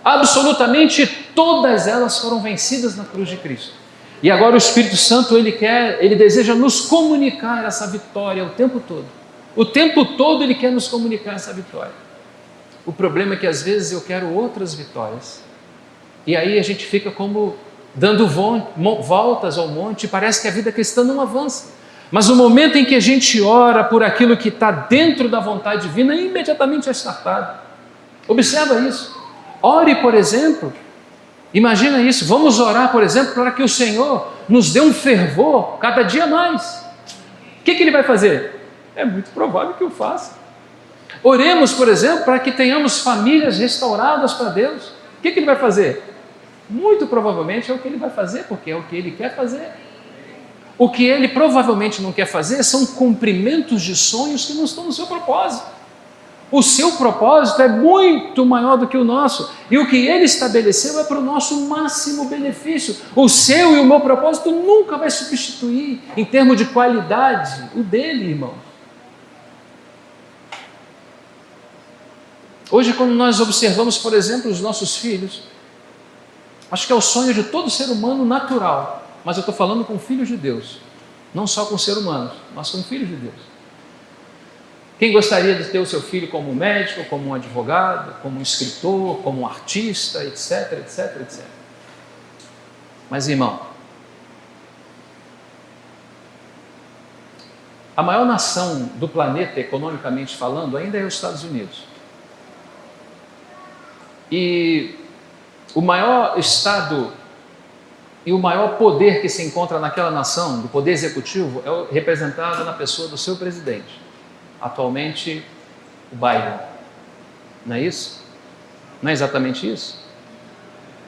Speaker 1: Absolutamente todas elas foram vencidas na cruz de Cristo. E agora o Espírito Santo, Ele deseja nos comunicar essa vitória o tempo todo. O tempo todo Ele quer nos comunicar essa vitória. O problema é que às vezes eu quero outras vitórias. E aí a gente fica como dando voltas ao monte e parece que a vida cristã não avança. Mas no momento em que a gente ora por aquilo que está dentro da vontade divina, imediatamente é startado. Observa isso. Ore, por exemplo, imagina isso, vamos orar, por exemplo, para que o Senhor nos dê um fervor cada dia mais. O que Ele vai fazer? É muito provável que eu faça. Oremos, por exemplo, para que tenhamos famílias restauradas para Deus. O que Ele vai fazer? Muito provavelmente é o que Ele vai fazer, porque é o que Ele quer fazer. O que Ele provavelmente não quer fazer são cumprimentos de sonhos que não estão no seu propósito. O seu propósito é muito maior do que o nosso, e o que Ele estabeleceu é para o nosso máximo benefício. O seu e o meu propósito nunca vai substituir, em termos de qualidade, o dele, irmão. Hoje, quando nós observamos, por exemplo, os nossos filhos, acho que é o sonho de todo ser humano natural, mas eu estou falando com filhos de Deus, não só com seres humanos, mas com filhos de Deus. Quem gostaria de ter o seu filho como um médico, como um advogado, como um escritor, como um artista, etc, etc, etc. Mas, irmão, a maior nação do planeta, economicamente falando, ainda é os Estados Unidos. E o maior estado e o maior poder que se encontra naquela nação, do poder executivo, é representado na pessoa do seu presidente. Atualmente o Biden. Não é isso? Não é exatamente isso?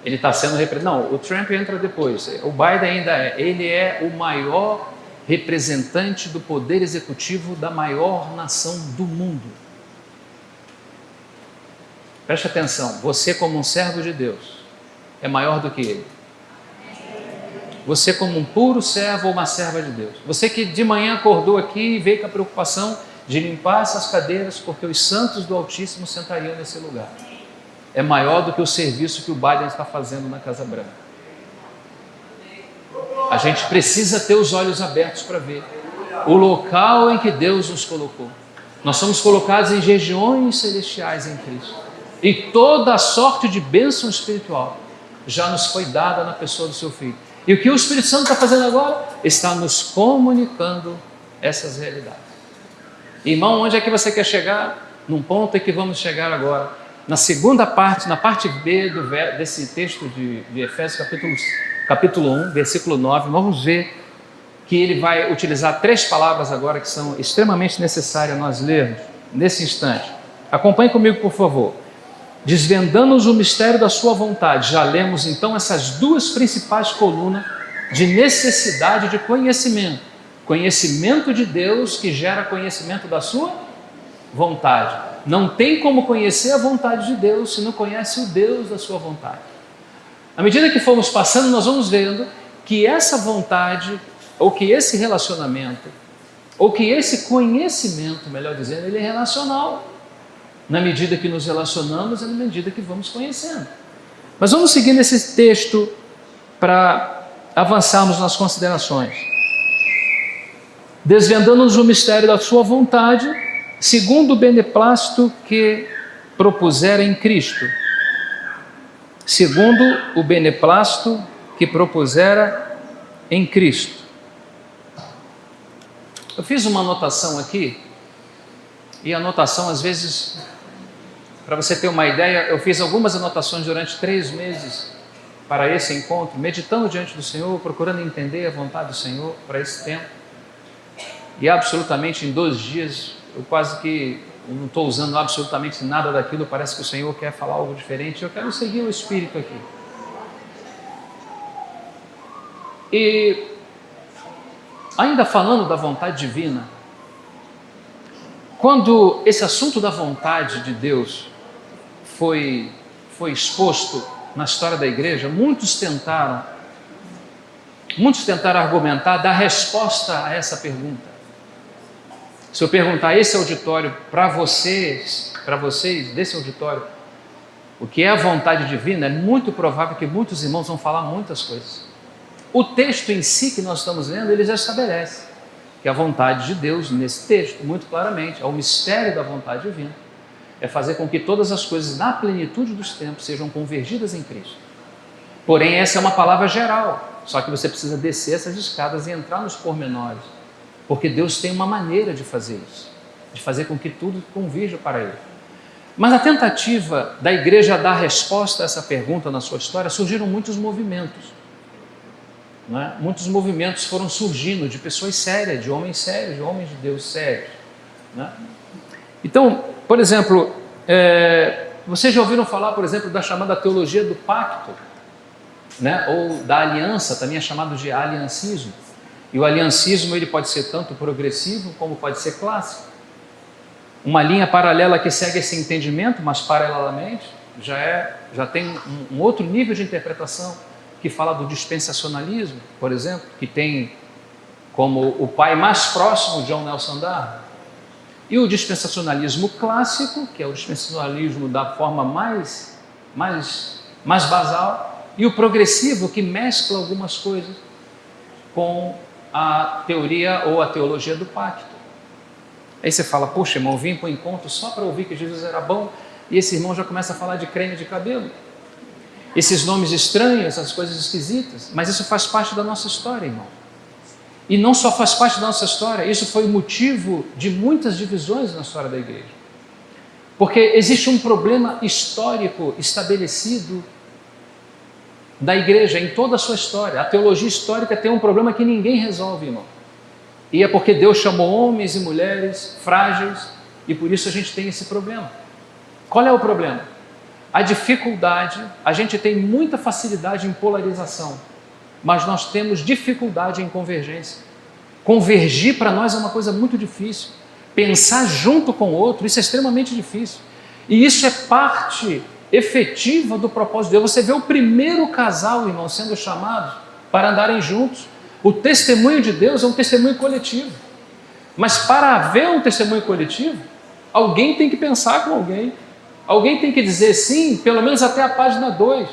Speaker 1: Ele está sendo representado. Não, o Trump entra depois. O Biden ainda é. Ele é o maior representante do poder executivo da maior nação do mundo. Preste atenção. Você, como um servo de Deus, é maior do que ele. Você, como um puro servo ou uma serva de Deus. Você que de manhã acordou aqui e veio com a preocupação de limpar essas cadeiras, porque os santos do Altíssimo sentariam nesse lugar. É maior do que o serviço que o Biden está fazendo na Casa Branca. A gente precisa ter os olhos abertos para ver o local em que Deus nos colocou. Nós somos colocados em regiões celestiais em Cristo. E toda a sorte de bênção espiritual já nos foi dada na pessoa do seu Filho. E o que o Espírito Santo está fazendo agora? Está nos comunicando essas realidades. Irmão, onde é que você quer chegar? Num ponto em que vamos chegar agora. Na segunda parte, na parte B desse texto de Efésios capítulo 1, versículo 9, vamos ver que ele vai utilizar 3 palavras agora que são extremamente necessárias nós lermos nesse instante. Acompanhe comigo, por favor. Desvendando-nos o mistério da sua vontade. Já lemos então essas 2 principais colunas de necessidade de conhecimento. Conhecimento de Deus que gera conhecimento da sua vontade. Não tem como conhecer a vontade de Deus se não conhece o Deus da sua vontade. À medida que formos passando, nós vamos vendo que essa vontade, ou que esse relacionamento, ou que esse conhecimento, melhor dizendo, ele é relacional. Na medida que nos relacionamos, é na medida que vamos conhecendo. Mas vamos seguir nesse texto para avançarmos nas considerações. Desvendando-nos o mistério da sua vontade, segundo o beneplácito que propusera em Cristo. Segundo o beneplácito que propusera em Cristo. Eu fiz uma anotação aqui, e a anotação, às vezes, para você ter uma ideia, eu fiz algumas anotações durante 3 meses para esse encontro, meditando diante do Senhor, procurando entender a vontade do Senhor para esse tempo. E absolutamente em 2 dias, eu não estou usando absolutamente nada daquilo, parece que o Senhor quer falar algo diferente, eu quero seguir o Espírito aqui. E ainda falando da vontade divina, quando esse assunto da vontade de Deus foi exposto na história da igreja, muitos tentaram argumentar, dar resposta a essa pergunta. Se eu perguntar esse auditório para vocês desse auditório, o que é a vontade divina, é muito provável que muitos irmãos vão falar muitas coisas. O texto em si que nós estamos lendo, ele já estabelece que a vontade de Deus, nesse texto, muito claramente, é o mistério da vontade divina, é fazer com que todas as coisas na plenitude dos tempos sejam convergidas em Cristo. Porém, essa é uma palavra geral, só que você precisa descer essas escadas e entrar nos pormenores, porque Deus tem uma maneira de fazer isso, de fazer com que tudo convirja para Ele. Mas na tentativa da igreja dar resposta a essa pergunta na sua história, surgiram muitos movimentos. Não é? Muitos movimentos foram surgindo de pessoas sérias, de homens sérios, de homens de Deus sérios. Não é? Então, por exemplo, vocês já ouviram falar, por exemplo, da chamada teologia do pacto, né? Ou da aliança, também é chamado de aliancismo. E o aliancismo ele pode ser tanto progressivo como pode ser clássico. Uma linha paralela que segue esse entendimento, mas paralelamente, já tem um outro nível de interpretação, que fala do dispensacionalismo, por exemplo, que tem como o pai mais próximo John Nelson Darby. E o dispensacionalismo clássico, que é o dispensacionalismo da forma mais basal, e o progressivo, que mescla algumas coisas com a teoria ou a teologia do pacto. Aí você fala, poxa, irmão, vim para o encontro só para ouvir que Jesus era bom, e esse irmão já começa a falar de creme de cabelo. Esses nomes estranhos, essas coisas esquisitas, mas isso faz parte da nossa história, irmão. E não só faz parte da nossa história, isso foi o motivo de muitas divisões na história da igreja. Porque existe um problema histórico estabelecido da igreja em toda a sua história. A teologia histórica tem um problema que ninguém resolve, irmão. E é porque Deus chamou homens e mulheres frágeis, E por isso a gente tem esse problema. Qual é o problema? A dificuldade, a gente tem muita facilidade em polarização, mas nós temos dificuldade em convergência. Convergir para nós é uma coisa muito difícil. Pensar junto com o outro, isso é extremamente difícil. E isso é parte efetiva do propósito de Deus. Você vê o primeiro casal, irmão, sendo chamados para andarem juntos. O testemunho de Deus é um testemunho coletivo. Mas para haver um testemunho coletivo, alguém tem que pensar com alguém. Alguém tem que dizer sim, pelo menos até a página 2.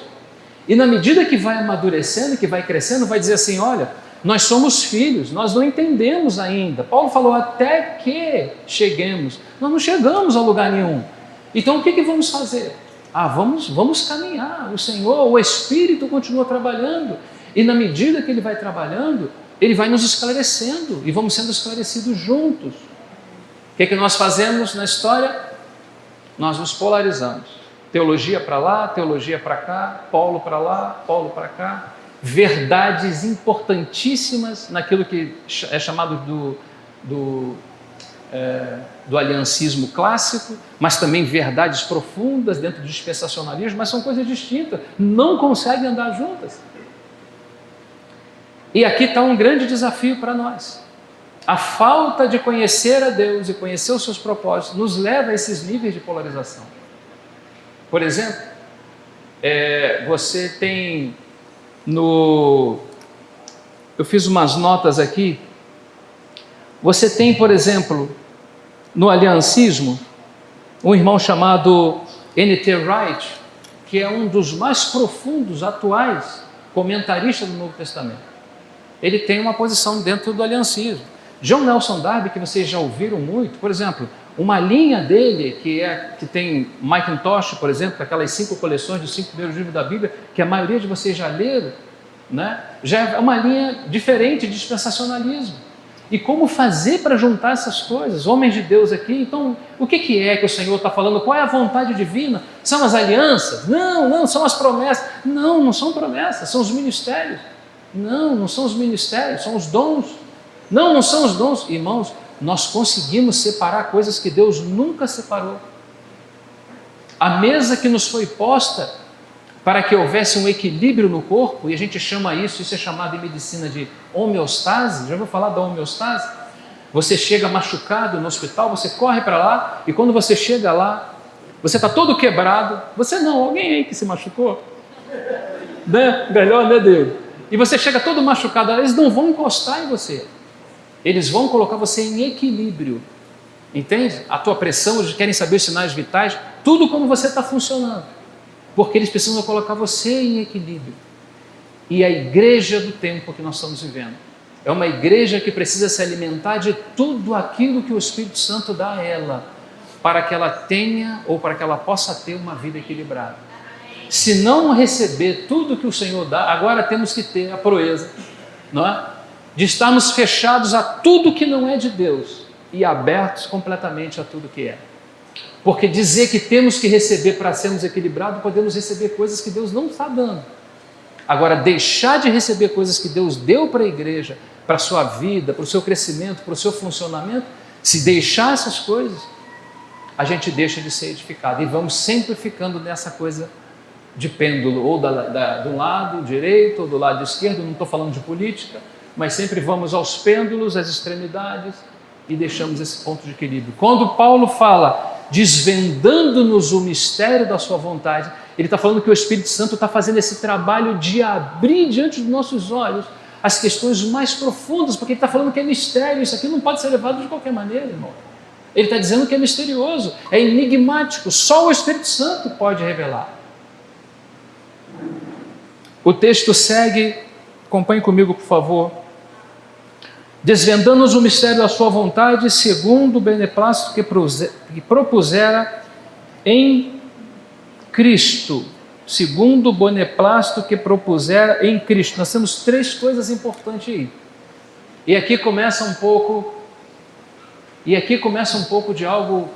Speaker 1: E na medida que vai amadurecendo, que vai crescendo, vai dizer assim, olha, nós somos filhos, nós não entendemos ainda. Paulo falou, até que cheguemos. Nós não chegamos a lugar nenhum. Então o que vamos fazer? Vamos caminhar. O Senhor, o Espírito continua trabalhando. E na medida que Ele vai trabalhando, Ele vai nos esclarecendo. E vamos sendo esclarecidos juntos. O que nós fazemos na história? Nós nos polarizamos. Teologia para lá, teologia para cá, Paulo para lá, Paulo para cá. Verdades importantíssimas naquilo que é chamado do aliancismo clássico, mas também verdades profundas dentro do dispensacionalismo, mas são coisas distintas, não conseguem andar juntas. E aqui está um grande desafio para nós. A falta de conhecer a Deus e conhecer os seus propósitos nos leva a esses níveis de polarização. Por exemplo, você tem eu fiz umas notas aqui, você tem, por exemplo, no aliancismo, um irmão chamado N.T. Wright, que é um dos mais profundos, atuais comentaristas do Novo Testamento. Ele tem uma posição dentro do aliancismo. John Nelson Darby, que vocês já ouviram muito, por exemplo, uma linha dele, que tem Macintosh, por exemplo, aquelas 5 coleções dos 5 primeiros livros da Bíblia, que a maioria de vocês já leram, né? Já é uma linha diferente de dispensacionalismo. E como fazer para juntar essas coisas? Homens de Deus aqui, então, o que é que o Senhor está falando? Qual é a vontade divina? São as alianças? Não, são as promessas. Não são promessas, são os ministérios. Não são os ministérios, são os dons. Não são os dons. Irmãos, nós conseguimos separar coisas que Deus nunca separou. A mesa que nos foi posta para que houvesse um equilíbrio no corpo, e a gente chama isso é chamado em medicina de homeostase. Já ouviu falar da homeostase? Você chega machucado no hospital, você corre para lá, e quando você chega lá, você está todo quebrado. Você não, alguém aí que se machucou? Né? Melhor, né, dele? E você chega todo machucado, eles não vão encostar em você. Eles vão colocar você em equilíbrio. Entende? A tua pressão, eles querem saber os sinais vitais, tudo como você está funcionando. Porque eles precisam colocar você em equilíbrio. E a igreja do tempo que nós estamos vivendo é uma igreja que precisa se alimentar de tudo aquilo que o Espírito Santo dá a ela, para que ela tenha ou para que ela possa ter uma vida equilibrada. Se não receber tudo que o Senhor dá, agora temos que ter a proeza, não é? De estarmos fechados a tudo que não é de Deus e abertos completamente a tudo que é. Porque dizer que temos que receber para sermos equilibrados, podemos receber coisas que Deus não está dando. Agora, deixar de receber coisas que Deus deu para a igreja, para a sua vida, para o seu crescimento, para o seu funcionamento, se deixar essas coisas, a gente deixa de ser edificado. E vamos sempre ficando nessa coisa de pêndulo, ou do lado direito ou do lado esquerdo, não estou falando de política, mas sempre vamos aos pêndulos, às extremidades, e deixamos esse ponto de equilíbrio. Quando Paulo fala desvendando-nos o mistério da sua vontade, ele está falando que o Espírito Santo está fazendo esse trabalho de abrir diante dos nossos olhos as questões mais profundas, porque ele está falando que é mistério, isso aqui não pode ser levado de qualquer maneira, irmão. Ele está dizendo que é misterioso, é enigmático, só o Espírito Santo pode revelar. O texto segue, acompanhe comigo, por favor. Desvendando-nos o mistério da sua vontade, segundo o beneplácito que propusera em Cristo. Segundo o beneplácito que propusera em Cristo. Nós temos 3 coisas importantes aí. E aqui começa um pouco de algo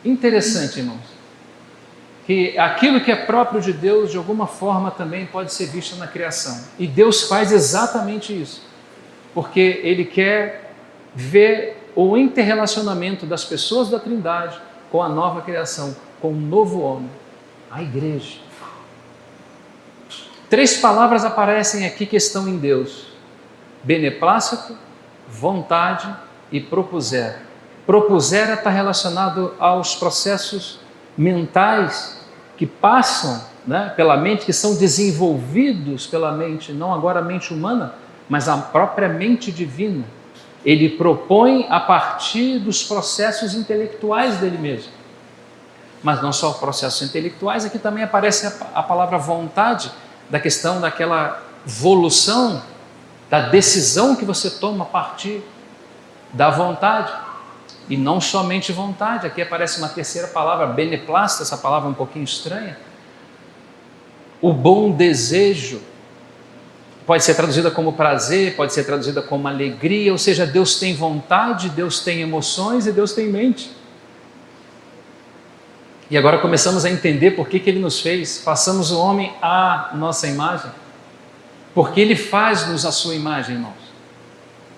Speaker 1: interessante, irmãos. Que aquilo que é próprio de Deus, de alguma forma, também pode ser visto na criação. E Deus faz exatamente isso. Porque Ele quer ver o interrelacionamento das pessoas da Trindade com a nova criação, com o novo homem, a igreja. 3 palavras aparecem aqui que estão em Deus: beneplácito, vontade e propusere. Propusere está relacionado aos processos mentais que passam, né, pela mente, que são desenvolvidos pela mente, não agora a mente humana, mas a própria mente divina. Ele propõe a partir dos processos intelectuais dele mesmo. Mas não só processos intelectuais, aqui também aparece a palavra vontade, da questão daquela volução, da decisão que você toma a partir da vontade. E não somente vontade, aqui aparece uma terceira palavra, beneplácito, essa palavra um pouquinho estranha. O bom desejo, pode ser traduzida como prazer, pode ser traduzida como alegria, ou seja, Deus tem vontade, Deus tem emoções e Deus tem mente. E agora começamos a entender por que Ele nos fez. Façamos o homem à nossa imagem, porque Ele faz-nos a sua imagem, irmãos,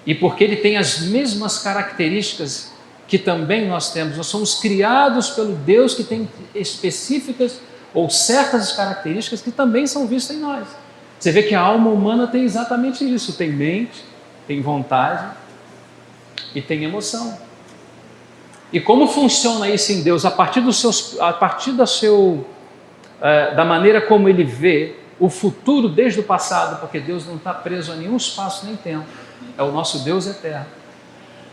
Speaker 1: e porque Ele tem as mesmas características que também nós temos. Nós somos criados pelo Deus que tem específicas ou certas características que também são vistas em nós. Você vê que a alma humana tem exatamente isso, tem mente, tem vontade e tem emoção. E como funciona isso em Deus? A partir da maneira como Ele vê o futuro desde o passado, porque Deus não está preso a nenhum espaço nem tempo, é o nosso Deus eterno.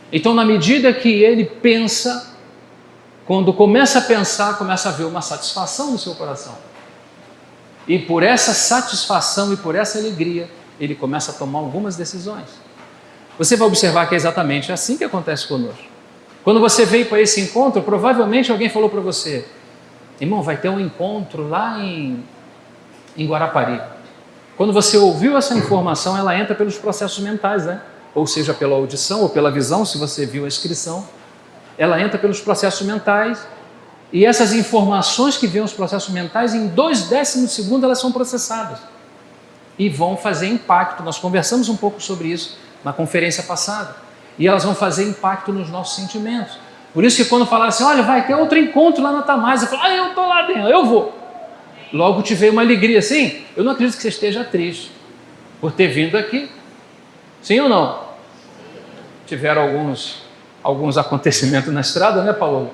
Speaker 1: Então, na medida que Ele pensa, quando começa a pensar, começa a ver uma satisfação no seu coração. E por essa satisfação e por essa alegria, Ele começa a tomar algumas decisões. Você vai observar que é exatamente assim que acontece conosco. Quando você veio para esse encontro, provavelmente alguém falou para você: irmão, vai ter um encontro lá em Guarapari. Quando você ouviu essa informação, ela entra pelos processos mentais, né? Ou seja, pela audição ou pela visão, se você viu a inscrição. Ela entra pelos processos mentais, e essas informações que vêm os processos mentais, em 0,2 segundo elas são processadas e vão fazer impacto. Nós conversamos um pouco sobre isso na conferência passada. E elas vão fazer impacto nos nossos sentimentos. Por isso que quando falaram assim: olha, vai ter outro encontro lá na Tamás, eu falo: eu estou lá dentro, eu vou. Logo te veio uma alegria. Sim, eu não acredito que você esteja triste por ter vindo aqui. Sim ou não? Tiveram alguns acontecimentos na estrada, né, Paulo?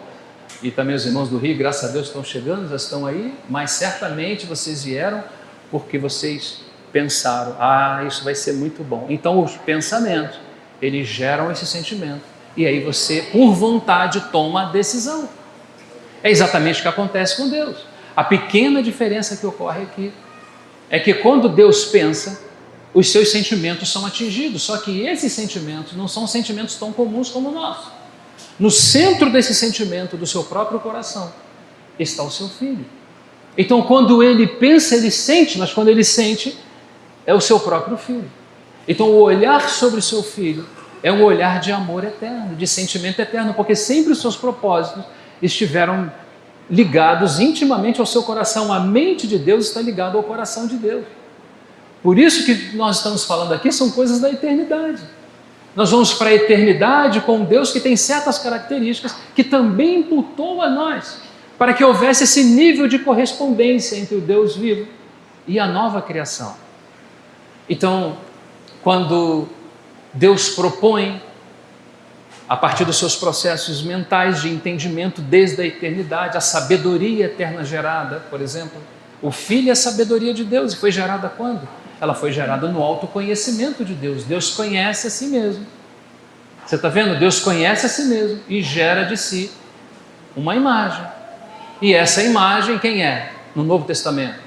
Speaker 1: E também os irmãos do Rio, graças a Deus, estão chegando, já estão aí. Mas certamente vocês vieram porque vocês pensaram: isso vai ser muito bom. Então os pensamentos, eles geram esse sentimento. E aí você, por vontade, toma a decisão. É exatamente o que acontece com Deus. A pequena diferença que ocorre aqui é que quando Deus pensa, os seus sentimentos são atingidos. Só que esses sentimentos não são sentimentos tão comuns como o nosso. No centro desse sentimento do seu próprio coração está o seu filho. Então, quando ele pensa, ele sente, mas quando ele sente, é o seu próprio filho. Então, o olhar sobre o seu filho é um olhar de amor eterno, de sentimento eterno, porque sempre os seus propósitos estiveram ligados intimamente ao seu coração. A mente de Deus está ligada ao coração de Deus. Por isso que nós estamos falando aqui são coisas da eternidade. Nós vamos para a eternidade com um Deus que tem certas características que também imputou a nós, para que houvesse esse nível de correspondência entre o Deus vivo e a nova criação. Então, quando Deus propõe, a partir dos seus processos mentais de entendimento desde a eternidade, a sabedoria eterna gerada, por exemplo, o Filho é a sabedoria de Deus, e foi gerada quando? Ela foi gerada no autoconhecimento de Deus. Deus conhece a si mesmo. Você está vendo? Deus conhece a si mesmo e gera de si uma imagem. E essa imagem, quem é? No Novo Testamento?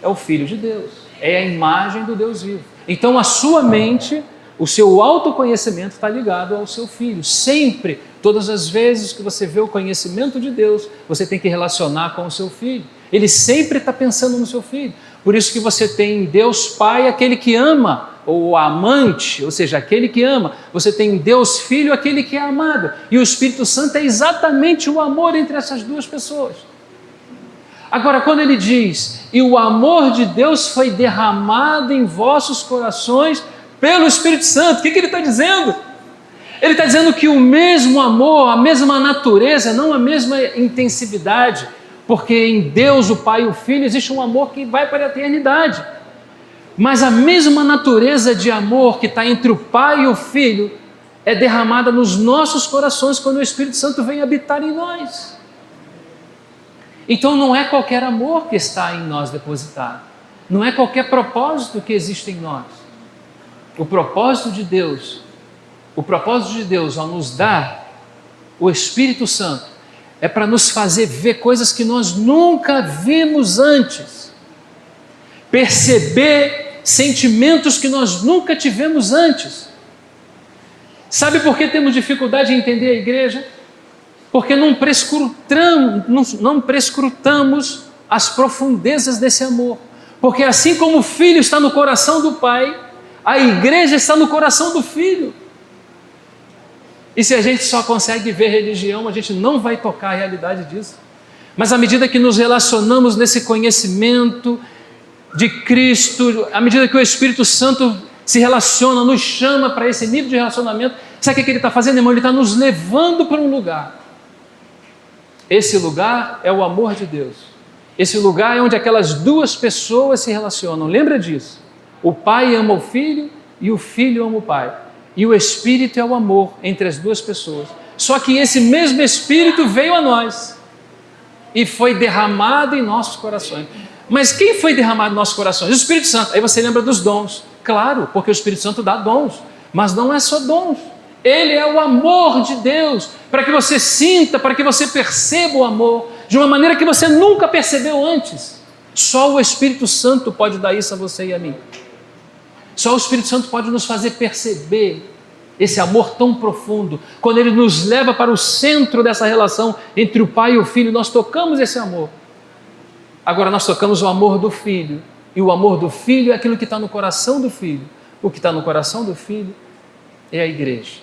Speaker 1: É o Filho de Deus. É a imagem do Deus vivo. Então a sua mente, o seu autoconhecimento está ligado ao seu Filho. Sempre, todas as vezes que você vê o conhecimento de Deus, você tem que relacionar com o seu Filho. Ele sempre está pensando no seu Filho. Por isso que você tem Deus Pai, aquele que ama, ou amante, ou seja, aquele que ama. Você tem Deus Filho, aquele que é amado. E o Espírito Santo é exatamente o amor entre essas duas pessoas. Agora, quando ele diz: e o amor de Deus foi derramado em vossos corações pelo Espírito Santo, o que ele está dizendo? Ele
Speaker 2: está dizendo que o mesmo amor, a mesma natureza, não a mesma intensidade, porque em Deus, o Pai e o Filho, existe um amor que vai para a eternidade. Mas a mesma natureza de amor que está entre o Pai e o Filho é derramada nos nossos corações quando o Espírito Santo vem habitar em nós. Então não é qualquer amor que está em nós depositado, não é qualquer propósito que existe em nós. O propósito de Deus ao nos dar o Espírito Santo é para nos fazer ver coisas que nós nunca vimos antes, perceber sentimentos que nós nunca tivemos antes. Sabe por que temos dificuldade em entender a igreja? Porque não prescrutamos as profundezas desse amor. Porque assim como o Filho está no coração do Pai, a igreja está no coração do Filho. E se a gente só consegue ver religião, a gente não vai tocar a realidade disso. Mas à medida que nos relacionamos nesse conhecimento de Cristo, à medida que o Espírito Santo se relaciona, nos chama para esse nível de relacionamento, sabe o que ele está fazendo, irmão? Ele está nos levando para um lugar. Esse lugar é o amor de Deus. Esse lugar é onde aquelas duas pessoas se relacionam. Lembra disso? O Pai ama o Filho e o Filho ama o Pai. E o Espírito é o amor entre as duas pessoas. Só que esse mesmo Espírito veio a nós e foi derramado em nossos corações. Mas quem foi derramado em nossos corações? O Espírito Santo. Aí você lembra dos dons. Claro, porque o Espírito Santo dá dons. Mas não é só dons. Ele é o amor de Deus, para que você sinta, para que você perceba o amor de uma maneira que você nunca percebeu antes. Só o Espírito Santo pode dar isso a você e a mim. Só o Espírito Santo pode nos fazer perceber esse amor tão profundo. Quando ele nos leva para o centro dessa relação entre o Pai e o Filho, nós tocamos esse amor. Agora nós tocamos o amor do Filho. E o amor do Filho é aquilo que está no coração do Filho. O que está no coração do Filho é a igreja.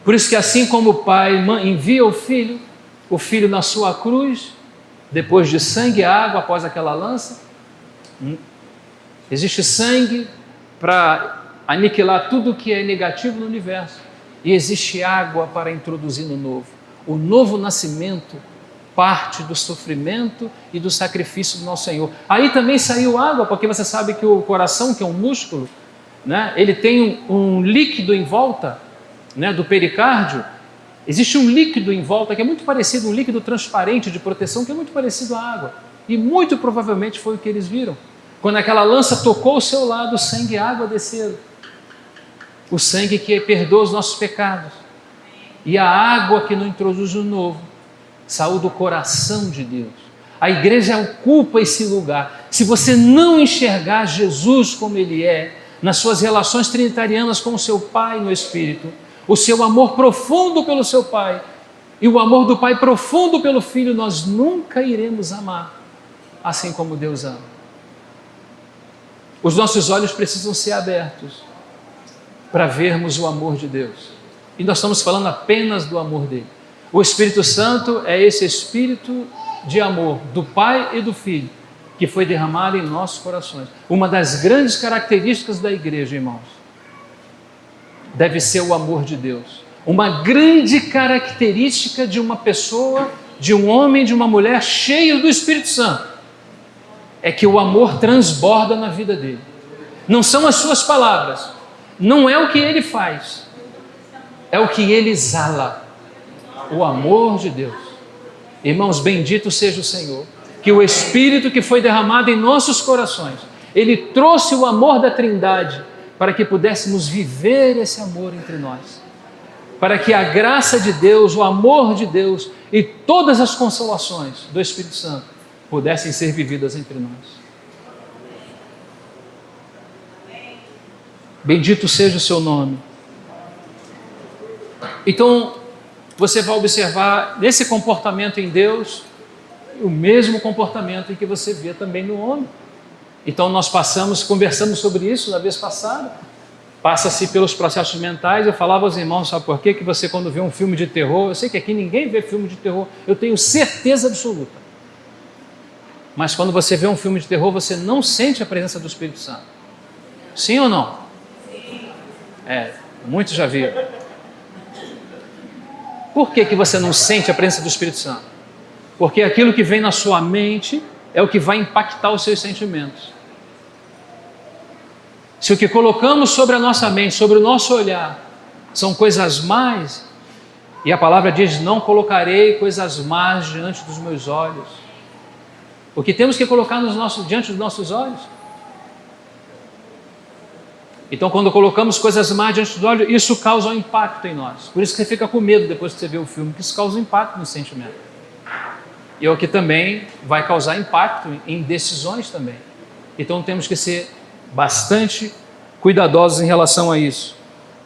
Speaker 2: Por isso que assim como o Pai envia o Filho na sua cruz, depois de sangue e água após aquela lança, existe sangue para aniquilar tudo que é negativo no universo, e existe água para introduzir no novo. O novo nascimento parte do sofrimento e do sacrifício do nosso Senhor. Aí também saiu água, porque você sabe que o coração, que é um músculo, né, ele tem um líquido em volta, né, do pericárdio. Existe um líquido em volta que é muito parecido, um líquido transparente de proteção que é muito parecido à água. E muito provavelmente foi o que eles viram. Quando aquela lança tocou o seu lado, o sangue e a água desceram. O sangue que perdoa os nossos pecados. E a água que nos introduz o novo saiu do coração de Deus. A igreja ocupa esse lugar. Se você não enxergar Jesus como Ele é, nas suas relações trinitarianas com o seu Pai no Espírito, o seu amor profundo pelo seu Pai e o amor do Pai profundo pelo Filho, nós nunca iremos amar assim como Deus ama. Os nossos olhos precisam ser abertos para vermos o amor de Deus. E nós estamos falando apenas do amor dele. O Espírito Santo é esse Espírito de amor do Pai e do Filho que foi derramado em nossos corações. Uma das grandes características da igreja, irmãos, deve ser o amor de Deus. Uma grande característica de uma pessoa, de um homem, de uma mulher cheio do Espírito Santo, é que o amor transborda na vida dele. Não são as suas palavras, não é o que ele faz, é o que ele exala. O amor de Deus. Irmãos, bendito seja o Senhor, que o Espírito que foi derramado em nossos corações, ele trouxe o amor da Trindade para que pudéssemos viver esse amor entre nós, para que a graça de Deus, o amor de Deus e todas as consolações do Espírito Santo pudessem ser vividas entre nós. Bendito seja o seu nome. Então, você vai observar nesse comportamento em Deus o mesmo comportamento em que você vê também no homem. Então nós conversamos sobre isso na vez passada. Passa-se pelos processos mentais. Eu falava aos irmãos, sabe por quê? Que você, quando vê um filme de terror, eu sei que aqui ninguém vê filme de terror, eu tenho certeza absoluta. Mas quando você vê um filme de terror, você não sente a presença do Espírito Santo. Sim ou não? Sim. Muitos já viram. Por que você não sente a presença do Espírito Santo? Porque aquilo que vem na sua mente é o que vai impactar os seus sentimentos. Se o que colocamos sobre a nossa mente, sobre o nosso olhar, são coisas más, e a palavra diz, não colocarei coisas más diante dos meus olhos. O que temos que colocar diante dos nossos olhos? Então, quando colocamos coisas más diante dos olhos, isso causa um impacto em nós. Por isso que você fica com medo depois que você vê o filme, que isso causa um impacto no sentimento. E é o que também vai causar impacto em decisões também. Então, temos que ser bastante cuidadosos em relação a isso.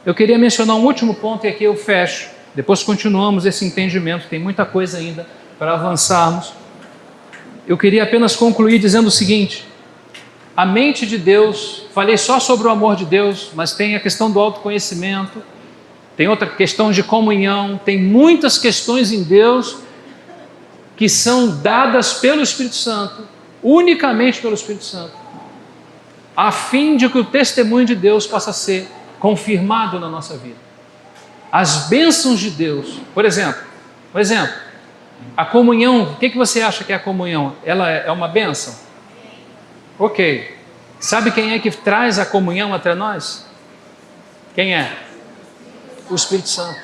Speaker 2: Eu queria mencionar um último ponto e aqui eu fecho. Depois continuamos esse entendimento, tem muita coisa ainda para avançarmos. Eu queria apenas concluir dizendo o seguinte: a mente de Deus, falei só sobre o amor de Deus, mas tem a questão do autoconhecimento, tem outra questão de comunhão, tem muitas questões em Deus que são dadas pelo Espírito Santo, unicamente pelo Espírito Santo, a fim de que o testemunho de Deus possa ser confirmado na nossa vida. As bênçãos de Deus, por exemplo, a comunhão, o que você acha que é a comunhão? Ela é uma bênção? Ok. Sabe quem é que traz a comunhão entre nós? Quem é? O Espírito Santo.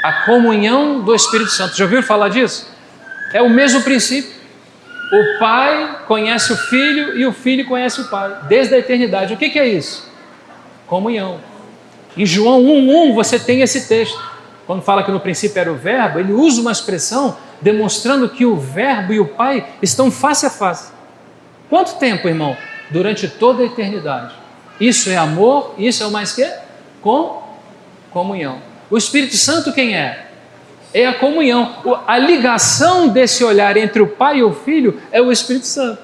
Speaker 2: A comunhão do Espírito Santo. Já ouviram falar disso? É o mesmo princípio. O Pai conhece o Filho e o Filho conhece o Pai, desde a eternidade. O que é isso? Comunhão. Em João 1,1 você tem esse texto. Quando fala que no princípio era o Verbo, ele usa uma expressão demonstrando que o Verbo e o Pai estão face a face. Quanto tempo, irmão? Durante toda a eternidade. Isso é amor, isso é o mais que? Comunhão. O Espírito Santo quem é? É a comunhão. A ligação desse olhar entre o Pai e o Filho é o Espírito Santo.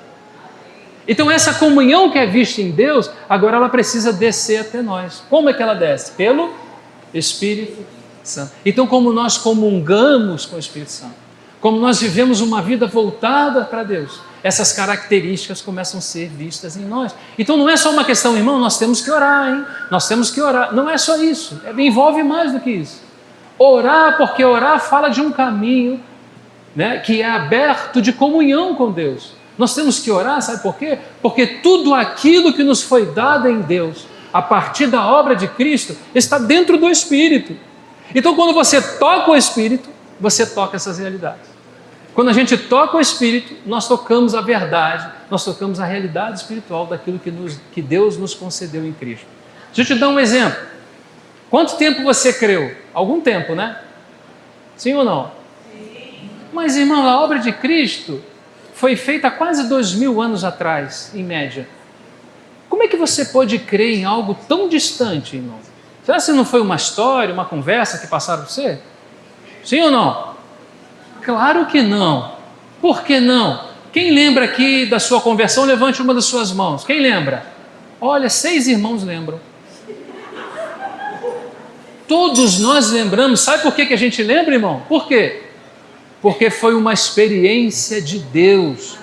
Speaker 2: Então essa comunhão que é vista em Deus, agora ela precisa descer até nós. Como é que ela desce? Pelo Espírito Santo. Então, como nós comungamos com o Espírito Santo, como nós vivemos uma vida voltada para Deus, essas características começam a ser vistas em nós. Então não é só uma questão, irmão, nós temos que orar, hein? Nós temos que orar. Não é só isso, envolve mais do que isso. Orar, porque orar fala de um caminho, né, que é aberto de comunhão com Deus. Nós temos que orar, sabe por quê? Porque tudo aquilo que nos foi dado em Deus, a partir da obra de Cristo, está dentro do Espírito. Então quando você toca o Espírito, você toca essas realidades. Quando a gente toca o Espírito, nós tocamos a verdade, nós tocamos a realidade espiritual daquilo que Deus nos concedeu em Cristo. Deixa eu te dar um exemplo. Quanto tempo você creu? Algum tempo, né? Sim ou não? Sim. Mas, irmão, a obra de Cristo foi feita há quase 2000 anos atrás, em média. Como é que você pode crer em algo tão distante, irmão? Será que não foi uma história, uma conversa que passaram por você? Sim ou não? Claro que não. Por que não? Quem lembra aqui da sua conversão, levante uma das suas mãos. Quem lembra? Olha, 6 irmãos lembram. Todos nós lembramos. Sabe por que a gente lembra, irmão? Por quê? Porque foi uma experiência de Deus.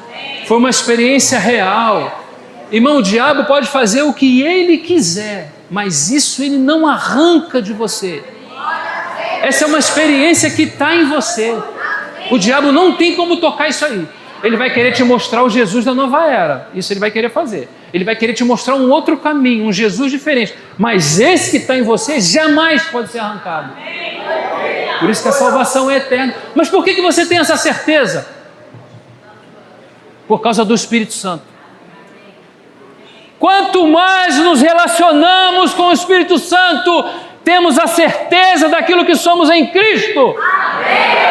Speaker 2: Foi uma experiência real. Irmão, o diabo pode fazer o que ele quiser, mas isso ele não arranca de você. Essa é uma experiência que está em você. O diabo não tem como tocar isso aí. Ele vai querer te mostrar o Jesus da nova era. Isso ele vai querer fazer. Ele vai querer te mostrar um outro caminho, um Jesus diferente. Mas esse que está em você jamais pode ser arrancado. Por isso que a salvação é eterna. Mas por que você tem essa certeza? Por causa do Espírito Santo. Quanto mais nos relacionamos com o Espírito Santo, temos a certeza daquilo que somos em Cristo. Amém.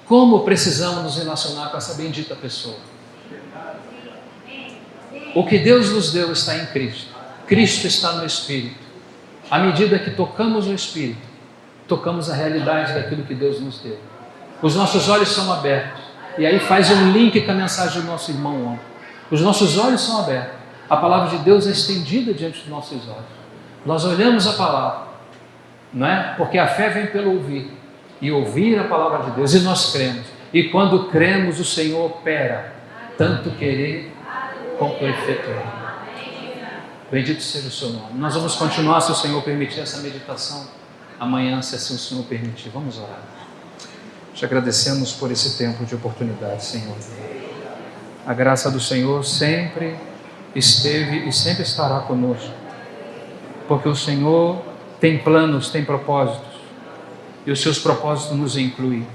Speaker 2: Como precisamos nos relacionar com essa bendita pessoa? O que Deus nos deu está em Cristo. Cristo está no Espírito. À medida que tocamos o Espírito, tocamos a realidade daquilo que Deus nos deu. Os nossos olhos são abertos. E aí faz um link com a mensagem do nosso irmão ontem. Os nossos olhos são abertos. A palavra de Deus é estendida diante dos nossos olhos. Nós olhamos a palavra, não é? Porque a fé vem pelo ouvir. E ouvir a palavra de Deus, e nós cremos. E quando cremos, o Senhor opera, tanto querer quanto efetuar. Bendito seja o seu nome. Nós vamos continuar, se o Senhor permitir, essa meditação amanhã, se assim o Senhor permitir. Vamos orar. Te agradecemos por esse tempo de oportunidade, Senhor. A graça do Senhor sempre esteve e sempre estará conosco, porque o Senhor tem planos, tem propósitos, e os seus propósitos nos incluem.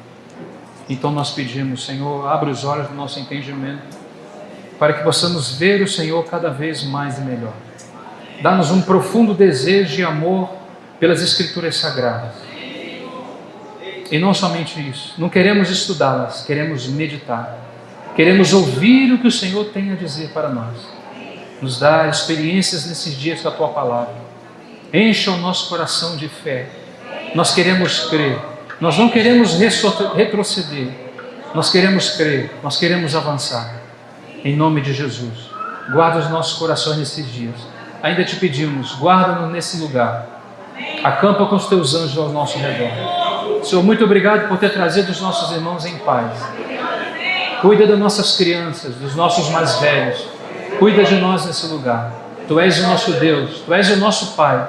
Speaker 2: Então nós pedimos, Senhor, abre os olhos do nosso entendimento, para que possamos ver o Senhor cada vez mais e melhor. Dá-nos um profundo desejo e amor pelas Escrituras Sagradas. E não somente isso, não queremos estudá-las, queremos meditar. Queremos ouvir o que o Senhor tem a dizer para nós. Nos dá experiências nesses dias com a Tua Palavra. Encha o nosso coração de fé. Nós queremos crer. Nós não queremos retroceder. Nós queremos crer. Nós queremos avançar. Em nome de Jesus. Guarda os nossos corações nesses dias. Ainda te pedimos, guarda-nos nesse lugar. Acampa com os Teus anjos ao nosso redor. Senhor, muito obrigado por ter trazido os nossos irmãos em paz. Cuida das nossas crianças, dos nossos mais velhos. Cuida de nós nesse lugar. Tu és o nosso Deus, Tu és o nosso Pai.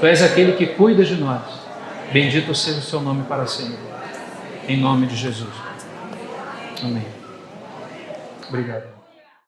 Speaker 2: Tu és aquele que cuida de nós. Bendito seja o Seu nome para sempre. Em nome de Jesus. Amém. Obrigado.